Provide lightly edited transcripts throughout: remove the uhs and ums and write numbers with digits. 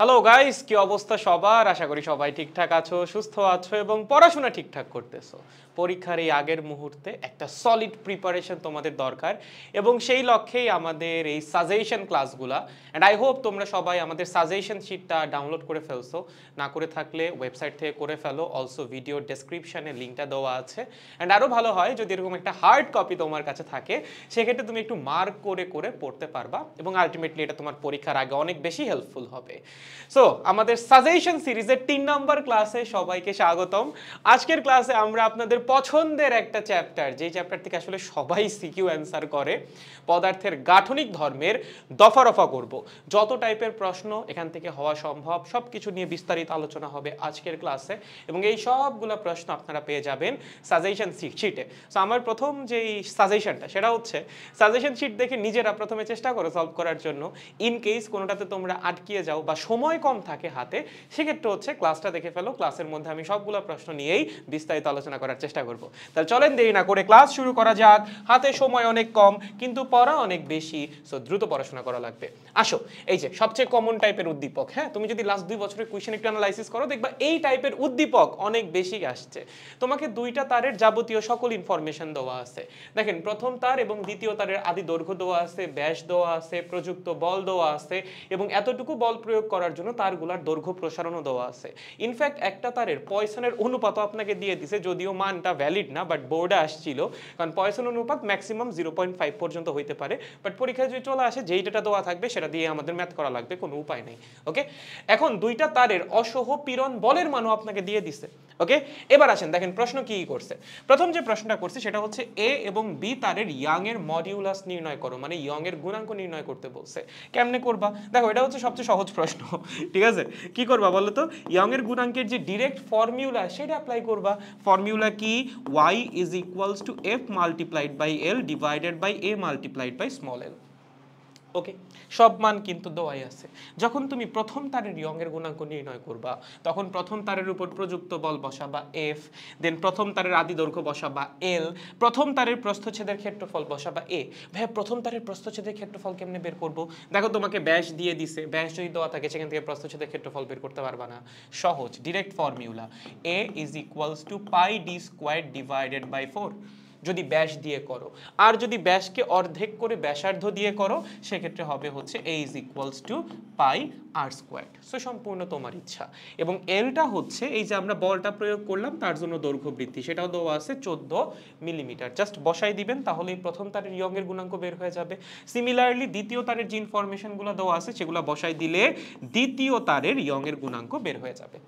Hello guys, কি অবস্থা সবার? আশা করি সবাই ঠিকঠাক আছো, সুস্থ আছো এবং পড়াশোনা ঠিকঠাক করতেছো। পরীক্ষার এই আগের মুহূর্তে একটা সলিড প্রিপারেশন তোমাদের দরকার এবং সেই লক্ষ্যেই আমাদের এই সাজেশন ক্লাসগুলা। অ্যান্ড আই হোপ তোমরা সবাই আমাদের সাজেশন শিটটা ডাউনলোড করে ফেলছো। না করে থাকলে ওয়েবসাইট থেকে করে ফেলো। অলসো ভিডিও ডেসক্রিপশনে লিঙ্কটা দেওয়া আছে। অ্যান্ড আরও ভালো হয় যদি এরকম একটা হার্ড কপি তোমার কাছে থাকে, সেক্ষেত্রে তুমি একটু মার্ক করে করে পড়তে পারবা এবং আলটিমেটলি এটা তোমার পরীক্ষার আগে অনেক বেশি হেল্পফুল হবে। সো আমাদের সাজেশন সিরিজের 3 নম্বর ক্লাসে সবাইকে স্বাগতম। আজকের ক্লাসে আমরা আপনাদের পছন্দের একটা চ্যাপ্টার, যেই চ্যাপ্টার থেকে আসলে সবাই সিকিউ অ্যান্সার করে, পদার্থের গাঠনিক ধর্মের দফা রফা করব। যত টাইপের প্রশ্ন এখান থেকে হওয়া সম্ভব সব কিছু নিয়ে বিস্তারিত আলোচনা হবে আজকের ক্লাসে এবং এই সবগুলো প্রশ্ন আপনারা পেয়ে যাবেন সাজেশন শিটে। সো আমার প্রথম যেই সাজেশনটা সেটা হচ্ছে সাজেশন শিট দেখে নিজেরা প্রথমে চেষ্টা করো সলভ করার জন্য। ইন কেস কোনোটাতে তোমরা আটকিয়ে যাও বা সময় কম থাকে হাতে, সেক্ষেত্রে হচ্ছে ক্লাসটা দেখে ফেলো। ক্লাসের মধ্যে আমি সবগুলো প্রশ্ন নিয়েই বিস্তারিত আলোচনা করার চেষ্টা করব। তাহলে চলেন দেরি না করে ক্লাস শুরু করা যাক। হাতে সময় অনেক কম কিন্তু পড়া অনেক বেশি, সো দ্রুত পড়াশোনা করা লাগবে। আসো, এই যে সবচেয়ে কমন টাইপের উদ্দীপক, হ্যাঁ, তুমি যদি লাস্ট 2 বছরের কোয়েশ্চেন একটু অ্যানালাইসিস করো দেখবা এই টাইপের উদ্দীপক অনেক বেশি আসছে। তোমাকে দুইটা তারের যাবতীয় সকল ইনফরমেশন দেওয়া আছে। দেখেন, প্রথম তার এবং দ্বিতীয় তারের আদি দৈর্ঘ্য দেওয়া আছে, ব্যাস দেওয়া আছে, প্রযুক্ত বল দেওয়া আছে এবং এতটুকু বল প্রয়োগ করার জন্য তারগুলার দৈর্ঘ্য প্রসারণও দেওয়া আছে। ইনফ্যাক্ট একটা তারের পয়সনের অনুপাতও আপনাকে দিয়ে দিছে, যদিও মানটা ভ্যালিড না, বাট বোর্ডে আসছিল, কারণ পয়সন অনুপাত ম্যাক্সিমাম 0.5 পর্যন্ত হইতে পারে। বাট পরীক্ষায় যদি চলে আসে যেই ডেটা দেওয়া থাকবে সেটা দিয়ে আমাদের ম্যাথ করা লাগবে, কোনো উপায় নেই। ওকে, এখন দুইটা তারের অসহ পীড়ন বলের মানও আপনাকে দিয়ে দিছে। ওকে, এবার আসেন দেখেন প্রশ্ন কি করছে। প্রথম যে প্রশ্নটা করছে সেটা হচ্ছে এ এবং বি তারের ইয়ং এর মডিউলাস নির্ণয় করো, মানে ইয়ং এর গুণাঙ্ক নির্ণয় করতে বলছে। কেমনে করবা? দেখো, এটা হচ্ছে সবচেয়ে সহজ প্রশ্ন। ঠিক আছে, কি করবা বলো তো? ইয়ং এর গুণাঙ্কের যে ডিরেক্ট ফর্মুলা সেটা অ্যাপ্লাই করবা। ফর্মুলা কি? y is equals to f multiplied by l divided by a multiplied by small l। ওকে, সব মান কিন্তু দেওয়াই আছে। যখন তুমি প্রথম তারের ইয়ং এর গুণাঙ্ক নির্ণয় করবা, তখন প্রথম তারের উপর প্রযুক্ত বল বসাবা এফ, দেন প্রথম তারের আদি দৈর্ঘ্য বসাবা এল, প্রথম তারের প্রস্থচ্ছেদের ক্ষেত্রফল বসাবা এ। ভাই, প্রথম তারের প্রস্থচ্ছেদের ক্ষেত্রফল কেমনে বের করব? দেখো, তোমাকে ব্যাস দিয়ে দিছে, ব্যাস যদি দেওয়া থাকে সেখান থেকে প্রস্থচ্ছেদের ক্ষেত্রফল বের করতে পারবা না। সহজ, direct formula, a is equals to pi d square divided by 4 যদি ব্যাস দিয়ে করো। আর যদি ব্যাসকে অর্ধেক করে ব্যাসার্ধ দিয়ে করো, সেক্ষেত্রে হবে হচ্ছে a is equals to pi r square. So সম্পূর্ণ তোমার ইচ্ছা। এবং এলটা হচ্ছে এই যে আমরা বলটা প্রয়োগ করলাম তার জন্য দৈর্ঘ্য বৃদ্ধি, সেটাও দেওয়া আছে 14 মিলিমিটার। জাস্ট বসাই দিবেন, তাহলেই প্রথম তারের ইয়ং এর গুণাঙ্ক বের হয়ে যাবে। সিমিলারলি দ্বিতীয় তারের যে ইনফরমেশনগুলো দেওয়া আছে সেগুলো বসাই দিলে দ্বিতীয় তারের ইয়ং এর গুণাঙ্ক বের হয়ে যাবে।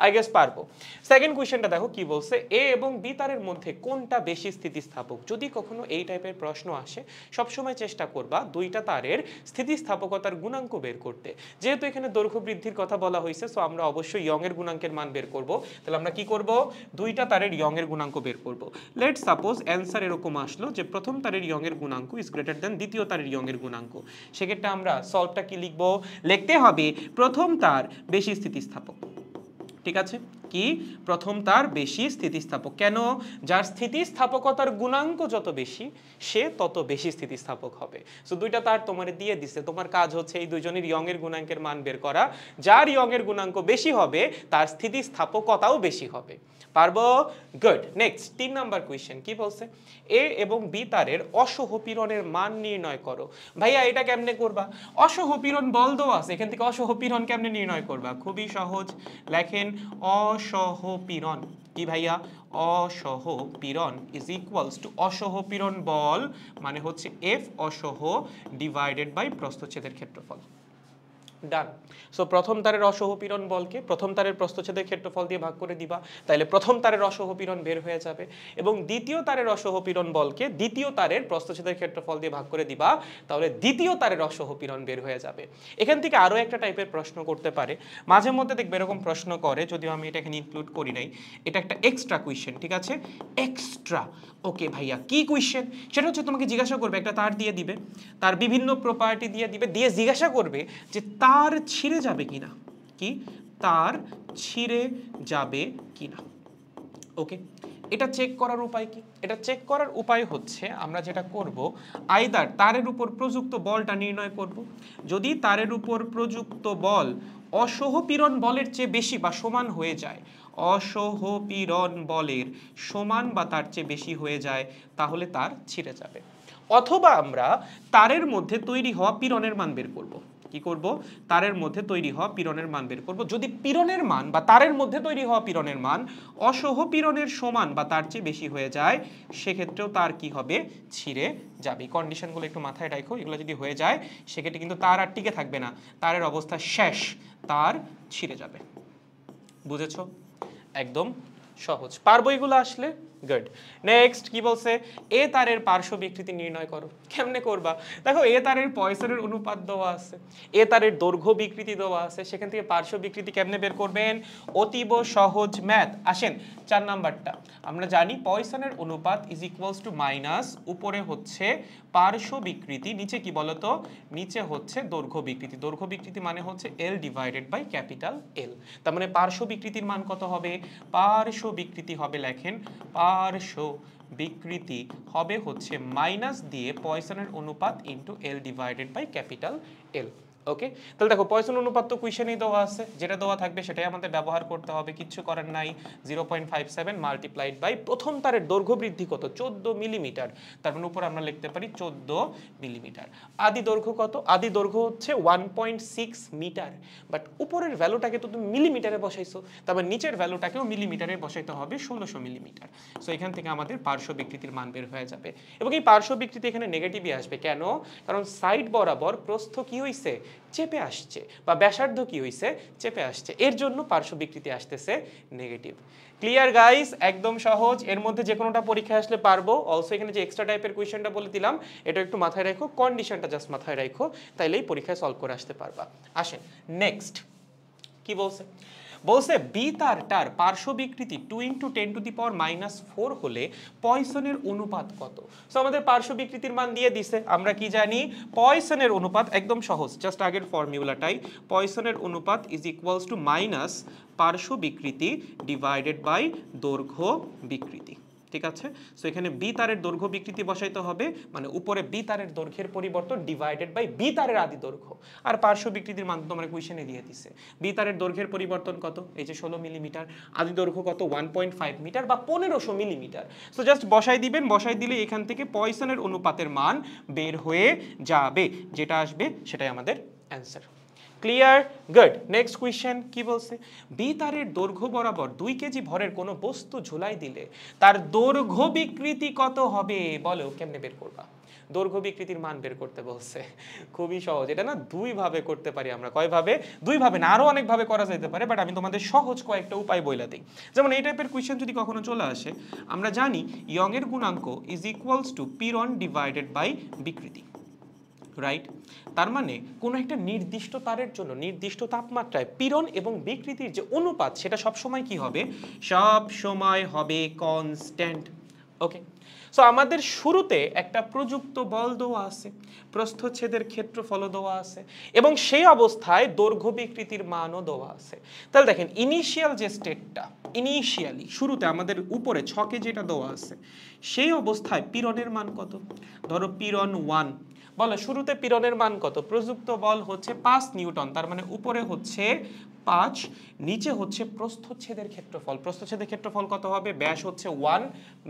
আই গেস পারবো। সেকেন্ড কোয়েশ্চেনটা দেখো কি বলছে, এ এবং বি তারের মধ্যে কোনটা বেশি স্থিতিস্থাপক? যদি কখনো এই টাইপের প্রশ্ন আসে, সবসময় চেষ্টা করবা দুইটা তারের স্থিতিস্থাপকতার গুণাঙ্ক বের করতে। যেহেতু এখানে দৈর্ঘ্য বৃদ্ধির কথা বলা হয়েছে, সো আমরা অবশ্যই ইয়ং এর গুণাঙ্কের মান বের করব। তাহলে আমরা কি করব? দুইটা তারের ইয়ং এর গুণাঙ্ক বের করব। লেটস সাপোজ অ্যান্সার এরকম আসলো যে প্রথম তারের ইয়ং এর গুণাঙ্ক ইজ গ্রেটার দ্যান দ্বিতীয় তারের ইয়ং এর গুণাঙ্ক। সেক্ষেত্রে আমরা সলভটা কি লিখব? লিখতে হবে প্রথম তার বেশি স্থিতিস্থাপক। ঠিক আছে, কি? প্রথম তার বেশি স্থিতিস্থাপক। কেন? যার স্থিতিস্থাপকতার গুণাঙ্ক যত বেশি সে তত বেশি স্থিতিস্থাপক হবে। সো দুইটা তার তোমার দিয়ে দিছে, তোমার কাজ হচ্ছে এই দুজনের ইয়ং এর গুণাঙ্কের মান বের করা। যার ইয়ং এর গুণাঙ্ক বেশি হবে তার স্থিতিস্থাপকতাও বেশি হবে। পারবো? গুড। নেক্সট 3 নাম্বার কোয়েশ্চেন কি বলছে? এ এবং বি তারের অসহপীড়নের মান নির্ণয় করো। ভাইয়া, এটা কেমনে করবা? অসহপীড়ন বল দেওয়া আছে, এখান থেকে অসহপীড়ন কেমনে নির্ণয় করবা? খুবই সহজ, লেখেন অসহপীড়ন। কি ভাইয়া? অসহপীড়ন ইজ ইকুয়ালস টু অসহপীড়ন বল মানে হচ্ছে এফ অসহ ডিভাইডেড বাই প্রস্থচ্ছেদের ক্ষেত্রফল। ডান। সো প্রথম তারের অসহপীড়ন বলকে প্রথম তারের প্রস্থচ্ছেদের ক্ষেত্রফল দিয়ে ভাগ করে দিবা, তাহলে প্রথম তারের অসহপীড়ন বের হয়ে যাবে। এবং দ্বিতীয় তারের অসহপীড়ন বলকে দ্বিতীয় তারের প্রস্থচ্ছেদের ক্ষেত্রফল দিয়ে ভাগ করে দিবা, তাহলে দ্বিতীয় তারের অসহপীড়ন বের হয়ে যাবে। এখান থেকে আরও একটা টাইপের প্রশ্ন করতে পারে, মাঝে মধ্যে দেখবে এরকম প্রশ্ন করে, যদিও আমি এটা এখানে ইনক্লুড করি নাই। এটা একটা এক্সট্রা কোয়েশ্চেন, ঠিক আছে? এক্সট্রা। ওকে ভাইয়া, কি কোয়েশ্চেন? সেটা হচ্ছে তোমাকে জিজ্ঞাসা করবে, একটা তার দিয়ে দিবে, তার বিভিন্ন প্রপার্টি দিয়ে দিবে, দিয়ে জিজ্ঞাসা করবে যে তার ছিঁড়ে যাবে কিনা। কি? তার ছিঁড়ে যাবে কিনা। ওকে, এটা চেক করার উপায় কি? এটা চেক করার উপায় হচ্ছে আমরা যেটা করব, আইদার তারের উপর প্রযুক্ত বলটা নির্ণয় করব। যদি তারের উপর প্রযুক্ত বল অসহপীড়ন বলের চেয়ে বেশি বা সমান হয়ে যায়, অসহপীড়ন বলের সমান বা তার চেয়ে বেশি হয়ে যায়, তাহলে তার ছিঁড়ে যাবে। অথবা আমরা তারের মধ্যে তৈরি হওয়া পীড়নের মান বের করব। কি করব? তারের মধ্যে তৈরি হওয়া পীড়নের মান বের করব। যদি পীড়নের মান বা তারের মধ্যে তৈরি হওয়া পীড়নের মান অসহপীড়নের সমান বা তার চেয়ে বেশি হয়ে যায়, সেক্ষেত্রেও তার কি হবে? ছিঁড়ে যাবে। কন্ডিশনগুলো একটু মাথায় রাখো, এগুলো যদি হয়ে যায় সেক্ষেত্রে কিন্তু তার আর টিকে থাকবে না, তারের অবস্থা শেষ, তার ছিঁড়ে যাবে। বুঝেছো? একদম সহজ। পারবো এগুলো আসলে? গুড। নেক্সট কি বলছে? এ তারের পার্শ্ব বিকৃতি নির্ণয় করো। কেমনে করবা? দেখো, এ তারের পয়সনের অনুপাত দেওয়া আছে, এ তারের দৈর্ঘ্য বিকৃতি দেওয়া আছে, সেখান থেকে পার্শ্ব বিকৃতি কেমনে বের করবেন? অতীব সহজ ম্যাথ। আসেন 4 নাম্বারটা। আমরা জানি পয়সনের অনুপাত ইজ ইকুয়ালস টু মাইনাস, উপরে হচ্ছে পার্শ্ব বিকৃতি, নিচে কি বলতো? নিচে হচ্ছে দৈর্ঘ্য বিকৃতি। দৈর্ঘ্য বিকৃতি মানে হচ্ছে l divided by capital L. তার মানে পার্শ্ব বিকৃতির মান কত হবে? পার্শ্ব বিকৃতি হবে, লেখেন, পার্শ্ব বিকৃতি হবে হচ্ছে মাইনাস দিয়ে পয়সনের অনুপাত into L divided by capital L. Okay, তাহলে দেখো পয়সন অনুপাত তো কুইশনেই দেওয়া আছে, যেটা দেওয়া থাকবে সেটাই আমাদের ব্যবহার করতে হবে, কিচ্ছু করার নাই। 0.57 মাল্টিপ্লাইড বাই প্রথম তারের দৈর্ঘ্য বৃদ্ধি কত? 14 মিলিমিটার। তার মানে উপর আমরা লিখতে পারি 14 মিলিমিটার। আদি দৈর্ঘ্য কত? আদি দৈর্ঘ্য হচ্ছে 1.6 মিটার, বাট উপরের ভ্যালুটাকে তো তুমি মিলিমিটারে বসাইছো, তারপর নিচের ভ্যালুটাকেও মিলিমিটারে বসাইতে হবে 1600 মিলিমিটার। সো এখান থেকে আমাদের পার্শ্ব বিকৃতির মান বের হয়ে যাবে। এবং এই পার্শ্ব বিকৃতি এখানে নেগেটিভই আসবে। কেন? কারণ সাইড বরাবর প্রস্থ কি হইছে? চেপে আসছে, বা ব্যাসার্ধ কি হইছে? চেপে আসছে, এর জন্য পার্শ্ব বিকৃতি আসতেছে নেগেটিভ। Clear guys? একদম সহজ, এর মধ্যে যে কোনোটা পরীক্ষায় আসলে পারবো। অলসো এখানে যে এক্সট্রা টাইপের কোয়েশ্চেনটা বলে দিলাম, এটা একটু মাথায় রাখো, কন্ডিশনটা জাস্ট মাথায় রাখো, তাইলেই পরীক্ষায় সলভ করে আসতে পারবা। আসেন নেক্সট কি বলছে? বলছে বি তারটার পার্শ্ব বিকৃতি 2 × 10⁻⁻4 হলে পয়সনের অনুপাত কত? সো আমাদের পার্শ্ব বিকৃতির মান দিয়ে দিছে, আমরা কি জানি? পয়সনের অনুপাত একদম সহজ, জাস্ট আগের ফর্মুলাটাই। পয়সনের অনুপাত ইজ ইকুয়ালস টু মাইনাস পার্শ্ব বিকৃতি ডিভাইডেড বাই দৈর্ঘ্য বিকৃতি। ঠিক আছে? সো এখানে বি তারের দৈর্ঘ্য বিকৃতি বসাইতে হবে, মানে উপরে বি তারের দৈর্ঘ্যের পরিবর্তন ডিভাইডেড বাই বি তারের আদি দৈর্ঘ্য। আর পার্শ্ব বিকৃতির মান তো আমরা কোয়েশ্চেনে দিয়ে দিছে। বি তারের দৈর্ঘ্যের পরিবর্তন কত? এই যে 16 মিলিমিটার। আদি দৈর্ঘ্য কত? 1.5 মিটার বা 1500 মিলিমিটার। সো জাস্ট বসাই দিবেন, বসাই দিলে এখান থেকে পয়সনের অনুপাতের মান বের হয়ে যাবে, যেটা আসবে সেটাই আমাদের answer. Clear? Good. Next question কি বলছে? বি তারের দৈর্ঘ্য বরাবর 2 কেজি ভরের কোনো বস্তু ঝুলাই দিলে তার দৈর্ঘ্য বিকৃতি কত হবে? বলো, কেমনে বের করবা? দৈর্ঘ্য বিকৃতির মান বের করতে বলছে। খুবই সহজ, এটা না দুই ভাবে করতে পারি আমরা। কয় ভাবে? দুই ভাবে না, আরো অনেক ভাবে করা যেতে পারে, বাট আমি তোমাদের সহজ কয়েকটা উপায় বইলা দিই। যেমন এই টাইপের কোয়েশ্চেন যদি কখনো চলে আসে, আমরা জানি ইয়ং এর গুণাঙ্ক ইজ ইকুয়ালস টু পীড়ন ডিভাইডেড বাই বিকৃতি, রাইট? তার মানে কোনো একটা নির্দিষ্ট তারের জন্য নির্দিষ্ট তাপমাত্রায় পীড়ন এবং বিকৃতির যে অনুপাত, সেটা সব সময় কি হবে? সব সময় হবে কনস্ট্যান্ট। ওকে, সো আমাদের শুরুতে একটা প্রযুক্ত বল দেওয়া আছে, প্রস্থচ্ছেদের ক্ষেত্রফল দেওয়া আছে, এবং সেই অবস্থায় দৈর্ঘ্য বিকৃতির মানও দেওয়া আছে। তাহলে দেখেন, ইনিশিয়াল যে স্টেটটা, ইনিশিয়ালি শুরুতে আমাদের উপরে ছকে যেটা দেওয়া আছে, সেই অবস্থায় পীড়নের মান কত? ধরো পীড়ন 1। বলো শুরুতে পীড়নের মান কত? প্রযুক্ত বল হচ্ছে 5 নিউটন, তার মানে উপরে হচ্ছে 5, নিচে হচ্ছে প্রস্থচ্ছেদের ক্ষেত্রফল। প্রস্থচ্ছেদের ক্ষেত্রফল কত হবে? ব্যাস হচ্ছে 1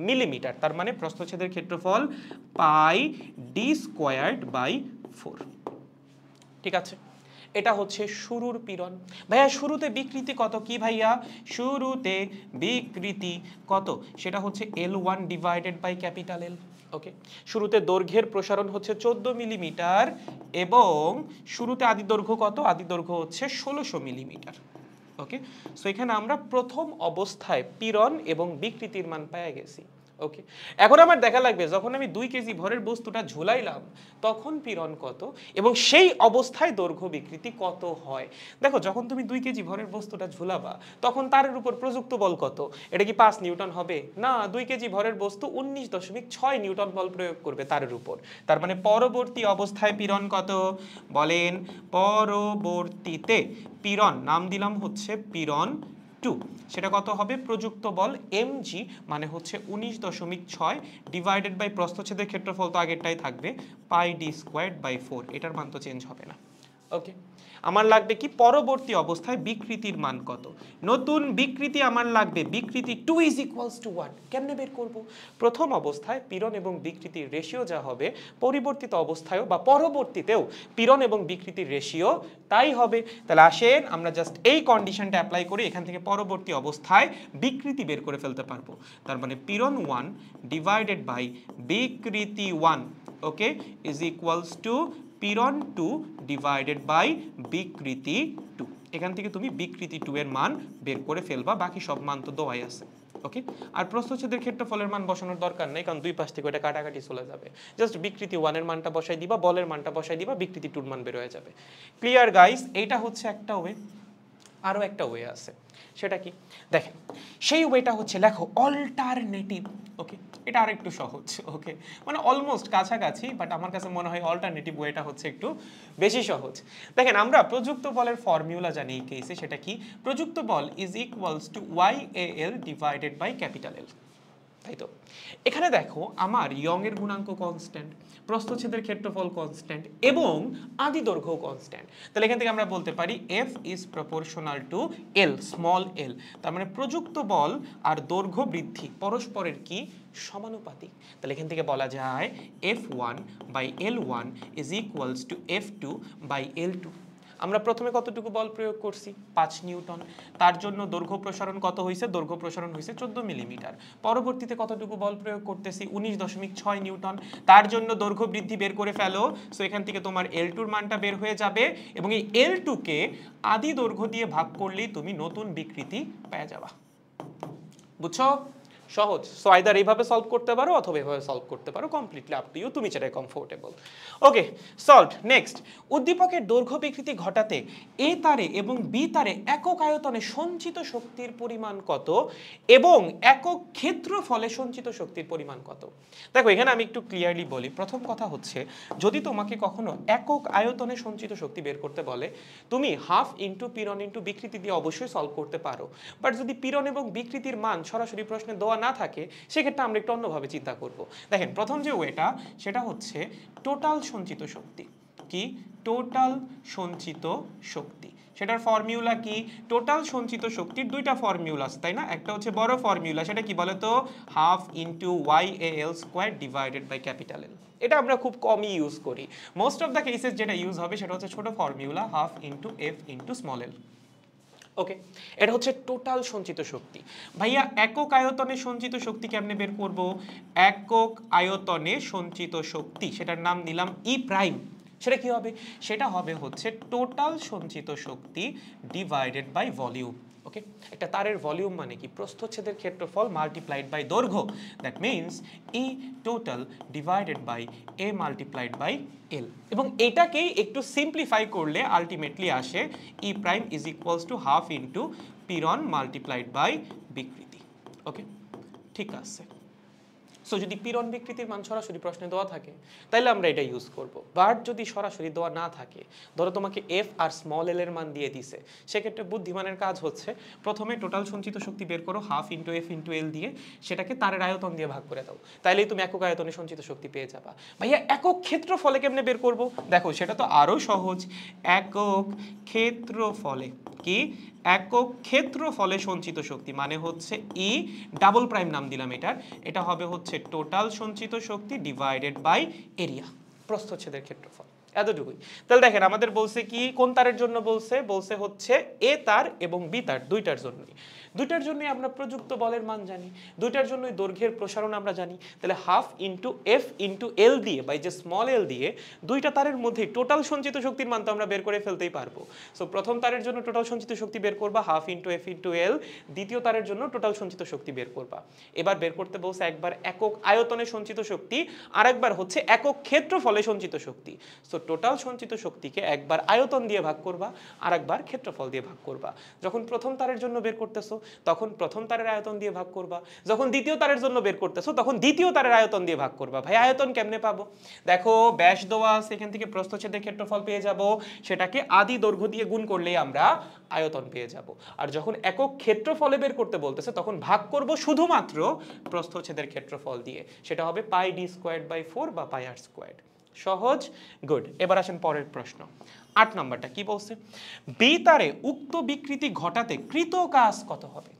মিলিমিটার, তার মানে প্রস্থচ্ছেদের ক্ষেত্রফল পাই ডি স্কোয়ার্ড বাই 4। ঠিক আছে, এটা হচ্ছে শুরুর পীড়ন। ভাইয়া শুরুতে বিকৃতি কত? কি ভাইয়া? শুরুতে বিকৃতি কত? সেটা হচ্ছে L1 divided by capital L. Okay, শুরুতে দৈর্ঘ্যের প্রসারণ হচ্ছে 14 মিলিমিটার, এবং শুরুতে আদি দৈর্ঘ্য কত? আদি দৈর্ঘ্য হচ্ছে 1600 মিলিমিটার। ওকে, সো এখানে আমরা প্রথম অবস্থায় পীড়ন এবং বিকৃতির মান পেয়ে গেছি। ওকে, এখন আমার দেখা লাগবে যখন আমি 2 কেজি ভরের বস্তুটা ঝুলাইলাম তখন পীড়ন কত, এবং সেই অবস্থায় দৈর্ঘ্য বিকৃতি কত হয়। দেখো, যখন তুমি 2 কেজি ভরের বস্তুটা ঝুলাবা তখন তারের উপর প্রযুক্ত বল কত? এটা কি 5 নিউটন হবে? না, 2 কেজি ভরের বস্তু 19.6 নিউটন বল প্রয়োগ করবে তারের উপর। তার মানে পরবর্তী অবস্থায় পীড়ন কত? বলেন, পরবর্তীতে পীড়ন নাম দিলাম হচ্ছে পীড়ন টু, সেটা কত হবে? প্রযুক্ত বল mg মানে হচ্ছে 19.6 ডিভাইডেড বাই প্রস্থচ্ছেদের ক্ষেত্রফল তো আগেরটাই থাকবে পাই ডি স্কোয়ার্ড বাই 4, এটার মান তো চেঞ্জ হবে না। ওকে, আমার লাগবে কি পরবর্তী অবস্থায় বিকৃতির মান কত। নতুন বিকৃতি আমার লাগবে, বিকৃতি 2 ইজ ইকুয়ালস টু 1। কেমনে বের করব? প্রথম অবস্থায় পীড়ন এবং বিকৃতির রেশিও যা হবে, পরিবর্তিত অবস্থায়ও বা পরবর্তীতেও পীড়ন এবং বিকৃতির রেশিও তাই হবে। তাহলে আসেন আমরা জাস্ট এই কন্ডিশনটা অ্যাপ্লাই করি, এখান থেকে পরবর্তী অবস্থায় বিকৃতি বের করে ফেলতে পারবো। তার মানে পীড়ন 1 ডিভাইডেড বাই বিকৃতি 1, ওকে, ইজ ইকুয়ালস টু পীড়ন 2 ডিভাইডেড বাই বিকৃতি 2। এখান থেকে তুমি বিকৃতি 2 এর মান বের করে ফেলবা, বাকি সব মান তো দেওয়াই আছে। ওকে, আর প্রস্থচ্ছেদের ক্ষেত্রফলের মান বসানোর দরকার নেই, কারণ দুই পাশ থেকে ওটা কাটাকাটি চলে যাবে। জাস্ট বিকৃতি 1 এর মানটা বসাই দিবা, বলের মানটা বসাই দিবা, বিকৃতি 2 এর মান বের হয়ে যাবে। Clear guys? এইটা হচ্ছে একটা ওয়ে। আরও একটা ওয়ে আছে, সেটা কি দেখেন, সেই ওয়েটা হচ্ছে লেখো অল্টারনেটিভ। ওকে, এটা আর একটু সহজ। ওকে, মানে অলমোস্ট কাছাকাছি, বাট আমার কাছে মনে হয় অল্টারনেটিভ ওয়েটা হচ্ছে একটু বেশি সহজ। দেখেন, আমরা প্রযুক্ত বলের ফর্মুলা জানি এই কেসে, সেটা কি? প্রযুক্ত বল is equals to YAL divided by capital L, তাই তো? এখানে দেখো আমার ইয়ং এর গুণাঙ্ক কনস্ট্যান্ট, প্রস্থচ্ছেদের ক্ষেত্রফল কনস্ট্যান্ট এবং আদি দৈর্ঘ্য কনস্ট্যান্ট। তাহলে এখান থেকে আমরা বলতে পারি F is proportional to L, small l। তার মানে প্রযুক্ত বল আর দৈর্ঘ্য বৃদ্ধি পরস্পরের কি? সমানুপাতিক। তাহলে এখান থেকে বলা যায় F1 by L1 is equals to F2 by L2। আমরা প্রথমে কতটুকু বল প্রয়োগ করছি? 5 নিউটন। তার জন্য দৈর্ঘ্য প্রসারণ কত হয়েছে? দৈর্ঘ্য প্রসারণ হয়েছে 14 মিলিমিটার। পরবর্তীতে কতটুকু বল প্রয়োগ করতেছি? 19.6 নিউটন। তার জন্য দৈর্ঘ্য বৃদ্ধি বের করে ফেলো। সো এখান থেকে তোমার L2 এর মানটা বের হয়ে যাবে এবং এই L2 কে আদি দৈর্ঘ্য দিয়ে ভাগ করলেই তুমি নতুন বিকৃতি পেয়ে যাবা। বুঝছো? সহজ। সো আইদার এইভাবে সলভ করতে পারো অথবা এইভাবে সলভ করতে পারো, কমপ্লিটলি আপ টু ইউ, তুমি যেটা কমফোর্টেবল। ওকে, সলভড। নেক্সট, উদ্দীপকের দৈর্ঘ্য বিকৃতি ঘটাতে এ তারে এবং বি তারে একক আয়তনে সঞ্চিত শক্তির পরিমাণ কত এবং একক ক্ষেত্রফলে সঞ্চিত শক্তির পরিমাণ কত? দেখো, এখানে আমি একটু ক্লিয়ারলি বলি। প্রথম কথা হচ্ছে, যদি তোমাকে কখনো একক আয়তনে সঞ্চিত শক্তি বের করতে বলে, তুমি হাফ ইন্টু পীড়ন ইন্টু বিকৃতি দিয়ে অবশ্যই সলভ করতে পারো। বাট যদি পীড়ন এবং বিকৃতির মান সরাসরি প্রশ্নে দেওয়া না থাকে, সেক্ষেত্রে আমরা একটু অন্যভাবে চিন্তা করব। দেখেন, প্রথম যে ওয়েটা, সেটা হচ্ছে টোটাল সঞ্চিত শক্তি। কি? টোটাল সঞ্চিত শক্তি। সেটার ফর্মুলা কি? টোটাল সঞ্চিত শক্তির দুইটা ফর্মুলা আছে, তাই না? একটা হচ্ছে বড় ফর্মুলা, সেটা কি বলে তো? Half into YAL square divided by capital L. এটা আমরা খুব কমই ইউজ করি। মোস্ট অফ দ্য কেসেস যেটা ইউজ হবে সেটা হচ্ছে ছোট formula, half into F into small L. Okay, এটা হচ্ছে টোটাল সঞ্চিত শক্তি। ভাইয়া, একক আয়তনে সঞ্চিত শক্তি কেমনে বের করব? একক আয়তনে সঞ্চিত শক্তি, সেটার নাম নিলাম ই প্রাইম। সেটা কি হবে? সেটা হবে হচ্ছে টোটাল সঞ্চিত শক্তি ডিভাইডেড বাই ভলিউম। ওকে, একটা তারের ভলিউম মানে কি? প্রস্থচ্ছেদের ক্ষেত্রফল মাল্টিপ্লাইড বাই দৈর্ঘ্য। That means E total divided by A multiplied by L. এবং এটাকেই একটু সিম্পলিফাই করলে আলটিমেটলি আসে E prime is equals to half into পীড়ন মাল্টিপ্লাইড বাই বিকৃতি। ওকে, ঠিক আছে। সো যদি পীড়ন বিকৃতির মান সরাসরি প্রশ্নে দেওয়া থাকে, তাহলে আমরা এটা ইউজ করব। বাট যদি সরাসরি দেওয়া না থাকে, ধরো তোমাকে F আর স্মল এল এর মান দিয়ে দিছে, সেক্ষেত্রে বুদ্ধিমানের কাজ হচ্ছে প্রথমে টোটাল সঞ্চিত শক্তি বের করো half into F into L দিয়ে, সেটাকে তারের আয়তন দিয়ে ভাগ করে দাও, তাইলেই তুমি একক আয়তনে সঞ্চিত শক্তি পেয়ে যাবা। ভাইয়া, একক ক্ষেত্রফলে কেমনে বের করব? দেখো, সেটা তো আরো সহজ। একক ক্ষেত্রফলে কি? একক ক্ষেত্রফলে সঞ্চিত শক্তি মানে হচ্ছে ই ডাবল প্রাইম নাম দিলাম এটার, এটা হবে হচ্ছে টোটাল সঞ্চিত শক্তি ডিভাইডেড বাই এরিয়া, প্রস্থচ্ছেদের ক্ষেত্রফল। এতটুকুই। তাহলে দেখেন, আমাদের বলছে কি, কোন তারের জন্য বলছে? বলছে হচ্ছে এ তার এবং বি তার, দুইটার জন্যই। দুইটার জন্যই আমরা প্রযুক্ত বলের মান জানি, দুইটার জন্যই দৈর্ঘ্যের প্রসারণ আমরা জানি। তাহলে half into F into L দিয়ে, বাই যে স্মল এল দিয়ে, দুইটা তারের মধ্যে টোটাল সঞ্চিত শক্তির মান তো আমরা বের করে ফেলতেই পারবো। সো প্রথম তারের জন্য টোটাল সঞ্চিত শক্তি বের করবা half into F into L, দ্বিতীয় তারের জন্য টোটাল সঞ্চিত শক্তি বের করবা। এবার বের করতে বলছে একবার একক আয়তনে সঞ্চিত শক্তি, আর একবার হচ্ছে একক ক্ষেত্রফলে সঞ্চিত শক্তি। সো টোটাল সঞ্চিত শক্তিকে একবার আয়তন দিয়ে ভাগ করবা আর একবার ক্ষেত্রফল দিয়ে ভাগ করবা। যখন প্রথম তারের জন্য বের করতেছো তখন প্রথম তারের আয়তন দিয়ে ভাগ করবা, যখন দ্বিতীয় তারের জন্য বের করতেছো তখন দ্বিতীয় তারের আয়তন দিয়ে ভাগ করবা। ভাই আয়তন কেমনে পাবো? দেখো ব্যাস দেওয়া আছে, এখান থেকে প্রস্থচ্ছেদের ক্ষেত্রফল পেয়ে যাব, সেটাকে আদি দৈর্ঘ্য দিয়ে গুণ করলেই আমরা আয়তন পেয়ে যাব। আর যখন একক ক্ষেত্রফলে বের করতে বলতেছে তখন ভাগ করব শুধুমাত্র প্রস্থচ্ছেদের ক্ষেত্রফল দিয়ে, সেটা হবে পাই ডি স্কোয়ার্ড বাই 4 বা পাই আর স্কোয়ার্ড। সহজ, গুড। এবার আসেন পরের প্রশ্ন, 8 নম্বরটা কি বলছে? বি তারে উক্ত বিকৃতি ঘটাতে কৃত কাজ কত হবে?